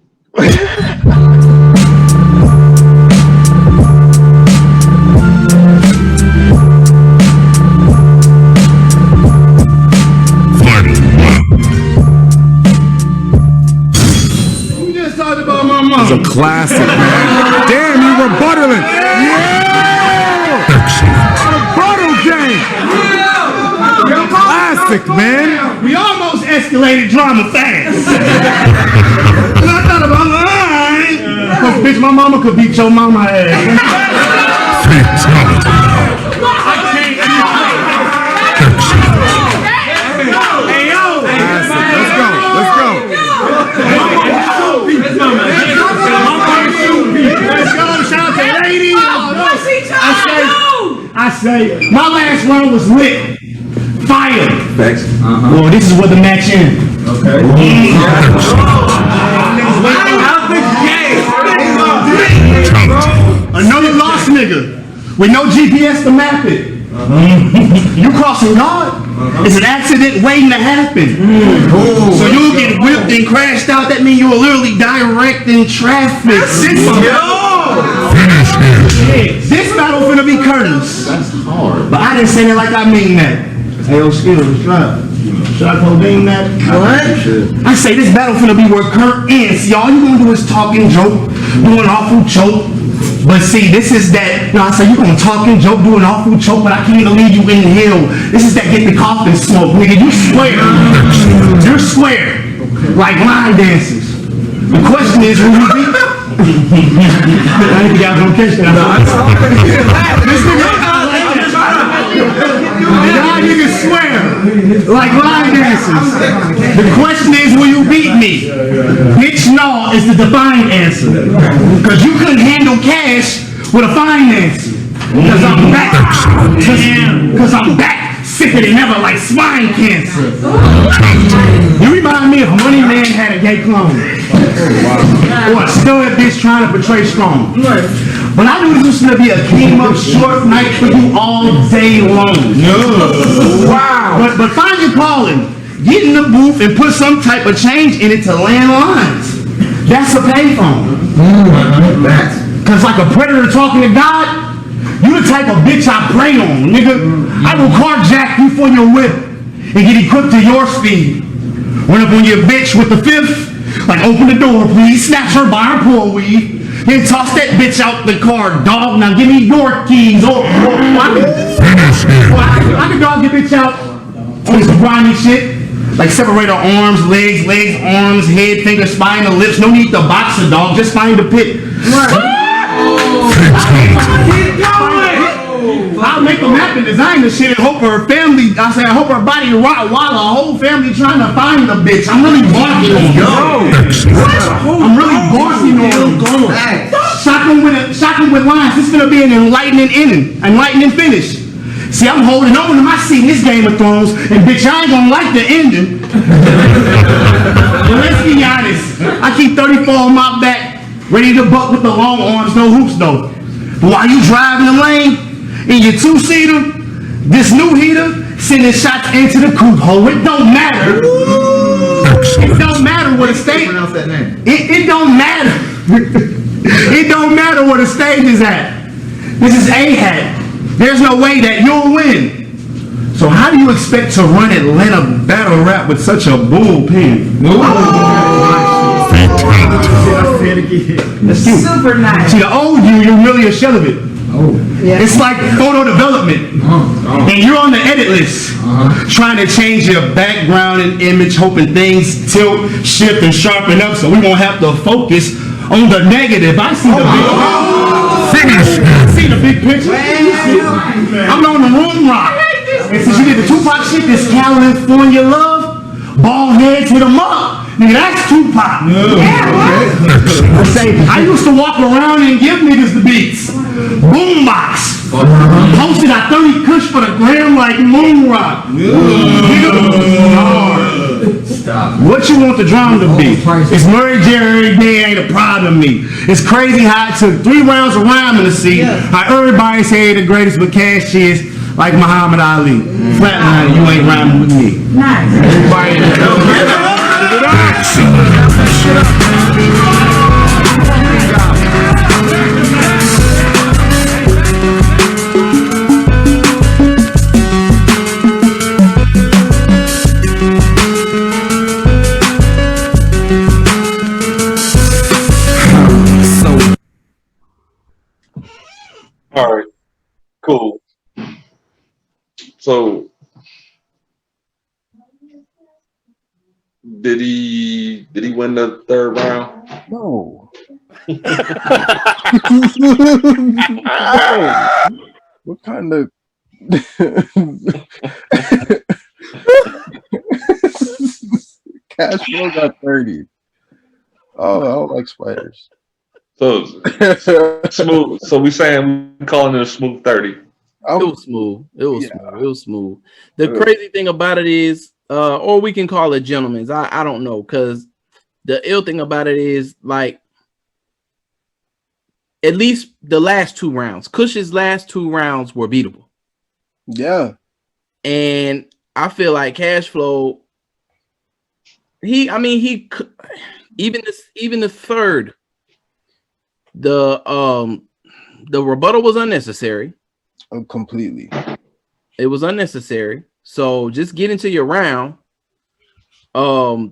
[SPEAKER 7] It's a classic, man. Damn, you were buttering. Yeah! Rebuttal game. Classic, man.
[SPEAKER 6] We almost escalated drama fast. And I thought about bitch, my mama could beat your mama ass.
[SPEAKER 7] Fatality.
[SPEAKER 6] Hey, yo.
[SPEAKER 7] Classic. Let's go.
[SPEAKER 6] Let's go, shout out to ladies. I say, my last round was lit. Fire.
[SPEAKER 5] Thanks.
[SPEAKER 6] Well, this is what the match ends. Okay. Out the game. Another lost nigga with no GPS to map it. You crossing God? It's an accident waiting to happen. So you'll get whipped and crashed out. That means you were literally directing traffic. This battle finna be Curtis. That's hard. But I didn't say that like I mean that. Hey, yo, Skills, should I codeine that? What? I say this battle finna be where Kurt ends. See, all you gonna do is talk and joke, do an awful choke. But see, this is that, I say you gonna talk and joke, do an awful choke, but I can't even leave you in hell. This is that get the coffin smoke, nigga. You swear. You're square. Like line dances. The question is, will you be? I think you guys don't catch that. This y'all niggas swear like line dancers. The question is, will you beat me? Bitch, no is the divine answer. Because you couldn't handle cash with a fine answer. Because I'm back. Because I'm back. Sicker than ever, like swine cancer. You remind me if Money Man had a gay clone. Or a stud bitch trying to portray strong. But I knew this was going to be a came-up short night for you all day long. Wow. But find your calling. Get in the booth and put some type of change in it to landlines. That's a payphone. Because like a predator talking to God, you the type of bitch I prey on, nigga. I will carjack you for your whip and get equipped to your speed. Run up on your bitch with the fifth, like open the door, please, snatch her by her pull weed, then toss that bitch out the car, dog. Now give me your keys. I can dog your bitch out on some grimy shit. Like separate our arms, legs, arms, head, fingers, spine, the lips. No need to box a dog, just find the pit. I'll make them happen, design the shit, and hope her family, I hope her body rock while the whole family trying to find the bitch. I'm really barking on I'm really barking on Shocking with lines. This is gonna be an enlightening finish. See, I'm holding on to my seat in this Game of Thrones, and bitch, I ain't gonna like the ending. But let's be honest, I keep 34 on my back, ready to buck with the long arms, no hoops though. But while you driving the lane, in your two-seater, this new heater sending shots into the coupe hole. It don't matter. It don't matter what the stage. Pronounce that name. It don't matter. It don't matter where the stage is at. This is A-hat. There's no way that you'll win. So how do you expect to run Atlanta battle rap with such a bullpen? That's cute. Super nice. See, the old you're really a shell of it. It's like photo development, and you're on the edit list, trying to change your background and image, hoping things tilt, shift, and sharpen up, so we won't have to focus on the negative. I see the big picture. I'm on the room rock, and since you did the Tupac shit, this California love, bald heads with a mug. Nigga, that's Tupac. I used to walk around and give niggas the beats. Boombox. Posted I 30 Kush for the gram like moon rock. Stop. What you want the drum to be? It's Murray Jerry every day ain't a problem to me. It's crazy how I took 3 rounds of rhyming to see how everybody say the greatest but cash is like Muhammad Ali. Flatline, you ain't rhyming with me. Nice. Everybody
[SPEAKER 2] All right, cool. So, did he win the 3rd round?
[SPEAKER 3] No. What kind of Cashflow got 30? Oh, I don't like spiders.
[SPEAKER 2] So smooth. So we saying we calling it a smooth 30.
[SPEAKER 1] It was smooth. It was smooth. The crazy thing about it is, or we can call it gentlemen's. I don't know, because the ill thing about it is, like, at least the last 2 rounds, Kush's last 2 rounds were beatable.
[SPEAKER 3] Yeah.
[SPEAKER 1] And I feel like Cashflow, even the third, the rebuttal was unnecessary.
[SPEAKER 3] Completely.
[SPEAKER 1] It was unnecessary. So just get into your round. But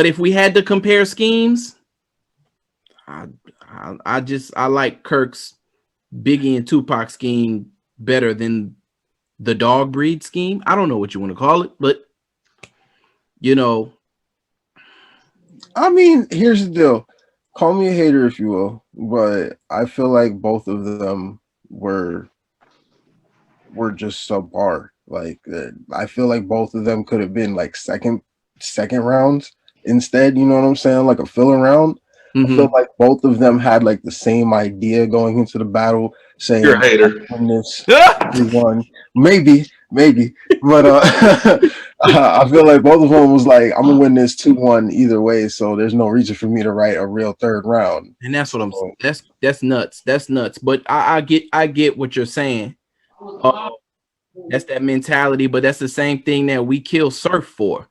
[SPEAKER 1] if we had to compare schemes, I like Kirk's Biggie and Tupac scheme better than the dog breed scheme. I don't know what you want to call it, but
[SPEAKER 3] I mean, here's the deal. Call me a hater if you will, but I feel like both of them were just subpar. Like, I feel like both of them could have been like second rounds instead. You know what I'm saying? Like a filler round. I feel like both of them had like the same idea going into the battle, saying,
[SPEAKER 2] "You're a hater."
[SPEAKER 3] This one, maybe, but I feel like both of them was like, "I'm gonna win this 2-1 either way," so there's no reason for me to write a real 3rd round.
[SPEAKER 1] And that's what I'm saying. That's nuts. That's nuts. But I get what you're saying. That's that mentality, but that's the same thing that we kill Surf for.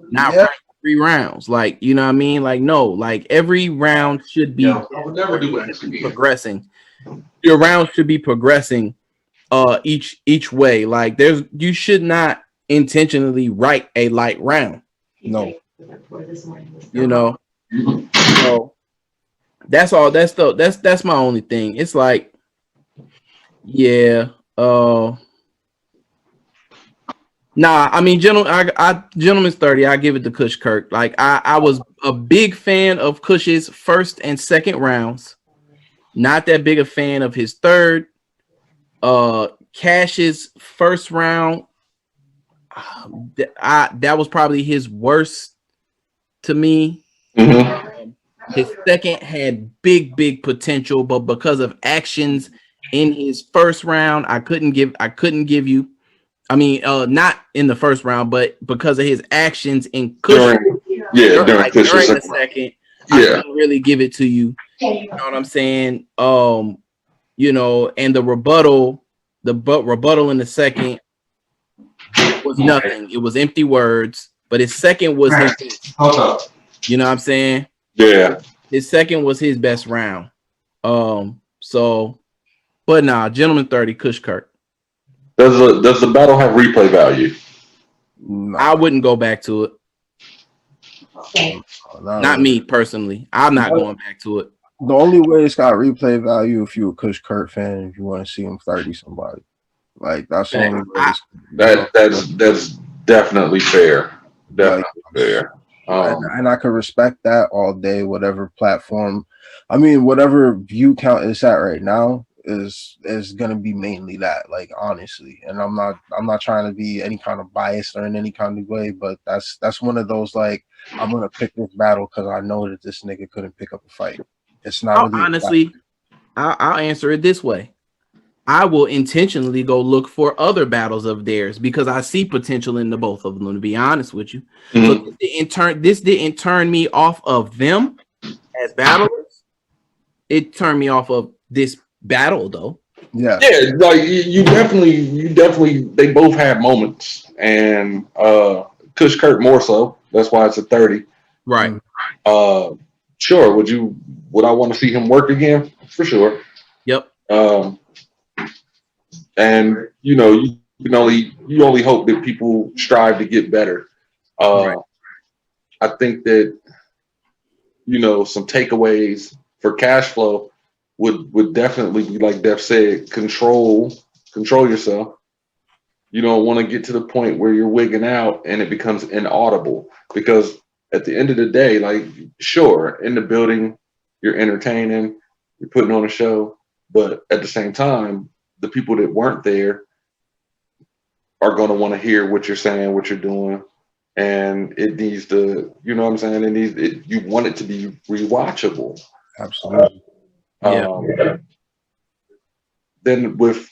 [SPEAKER 1] Not right 3 rounds. Like, you know what I mean? Like, no, like every round should be
[SPEAKER 2] I would never do that
[SPEAKER 1] progressing. Your round should be progressing each way. Like, you should not intentionally write a light round.
[SPEAKER 3] No.
[SPEAKER 1] So that's all. That's my only thing. It's like, yeah, Nah, I mean, Gentleman's 30. I give it to Kush Kirk. Like I was a big fan of Kush's first and second rounds. Not that big a fan of his third. Cash's first round. That was probably his worst to me.
[SPEAKER 2] Mm-hmm.
[SPEAKER 1] His second had big potential, but because of actions in his first round, I couldn't give you. I mean, not in the first round, but because of his actions in Kush,
[SPEAKER 2] during
[SPEAKER 1] the second, I
[SPEAKER 2] yeah,
[SPEAKER 1] couldn't really give it to you. You know what I'm saying? You know, and the rebuttal in the second was nothing. It was empty words. But his second was his, you know what I'm saying?
[SPEAKER 2] Yeah.
[SPEAKER 1] His second was his best round. So, but nah, Gentleman 30, Kush Kirk.
[SPEAKER 2] Does the battle have replay value?
[SPEAKER 3] No.
[SPEAKER 1] I wouldn't go back to it. Not me personally. I'm not going back to it.
[SPEAKER 3] The only way it's got replay value if you're a Kush Kirk fan, if you want to see him 30 somebody. Like that's the only way.
[SPEAKER 2] That's definitely fair. Definitely fair.
[SPEAKER 3] And I can respect that all day, whatever platform. I mean, whatever view count it's at right now is gonna be mainly that, like honestly. And I'm not trying to be any kind of biased or in any kind of way, but that's one of those like I'm gonna pick this battle because I know that this nigga couldn't pick up a fight. It's not really
[SPEAKER 1] honestly. I'll answer it this way. I will intentionally go look for other battles of theirs because I see potential in the both of them, to be honest with you.
[SPEAKER 2] Mm-hmm.
[SPEAKER 1] So this didn't turn me off of them as battlers. It turned me off of this battle, though.
[SPEAKER 3] Yeah,
[SPEAKER 2] like you definitely they both have moments, and Kush Kirk more so. That's why it's a 30.
[SPEAKER 1] Right.
[SPEAKER 2] Sure. Would I want to see him work again? For sure.
[SPEAKER 1] Yep.
[SPEAKER 2] And you only hope that people strive to get better.
[SPEAKER 1] Right.
[SPEAKER 2] I think that some takeaways for Cashflow would definitely be like Def said, control yourself. You don't want to get to the point where you're wigging out and it becomes inaudible, because at the end of the day, like, sure, in the building, you're entertaining, you're putting on a show, but at the same time, the people that weren't there are going to want to hear what you're saying, what you're doing, and it needs to, you know what I'm saying? You want it to be rewatchable.
[SPEAKER 3] Absolutely.
[SPEAKER 2] Then with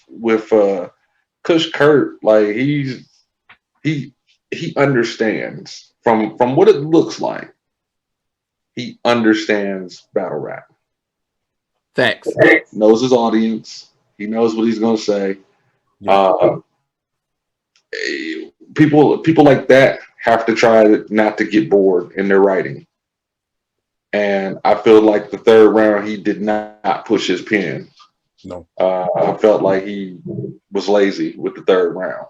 [SPEAKER 2] Kush Kurt, like he understands from what it looks like. He understands battle rap.
[SPEAKER 1] Facts.
[SPEAKER 2] Knows his audience. He knows what he's going to say.
[SPEAKER 3] Yeah.
[SPEAKER 2] People like that have to try not to get bored in their writing. And I feel like the third round, he did not push his pen.
[SPEAKER 3] No.
[SPEAKER 2] I felt like he was lazy with the third round.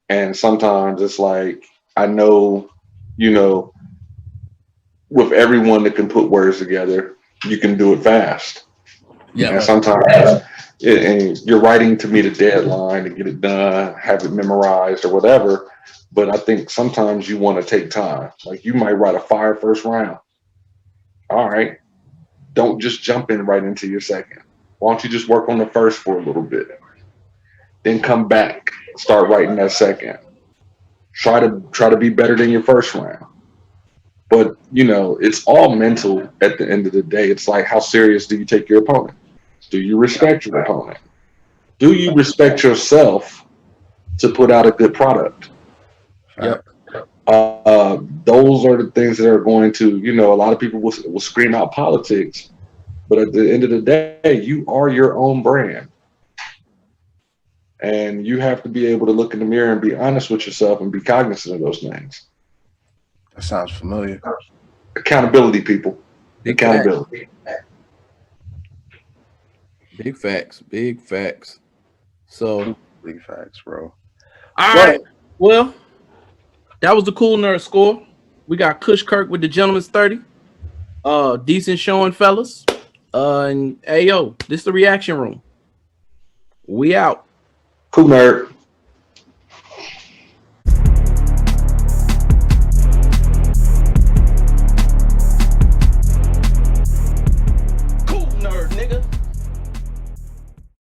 [SPEAKER 2] And sometimes it's like, I know, with everyone that can put words together, you can do it fast.
[SPEAKER 1] Yeah.
[SPEAKER 2] And sometimes and you're writing to meet a deadline to get it done, have it memorized or whatever. But I think sometimes you want to take time. Like you might write a fire first round. All right. Don't just jump in right into your second. Why don't you just work on the first for a little bit? Then come back, start writing that second. Try to be better than your first round. But it's all mental at the end of the day. It's like, how serious do you take your opponent? Do you respect your opponent? Do you respect yourself to put out a good product?
[SPEAKER 1] Yep.
[SPEAKER 2] Those are the things that are going to, a lot of people will scream out politics, but at the end of the day, you are your own brand. And you have to be able to look in the mirror and be honest with yourself and be cognizant of those things.
[SPEAKER 3] That sounds familiar.
[SPEAKER 2] Accountability, people. Accountability.
[SPEAKER 1] Big facts. Big facts. So
[SPEAKER 3] Big facts, bro.
[SPEAKER 1] All right. Well, that was the Kool Nerd score. We got Kush Kirk with the Gentleman's 30. Decent showing, fellas. And hey, yo, this is the reaction room. We out.
[SPEAKER 2] Kool Nerd.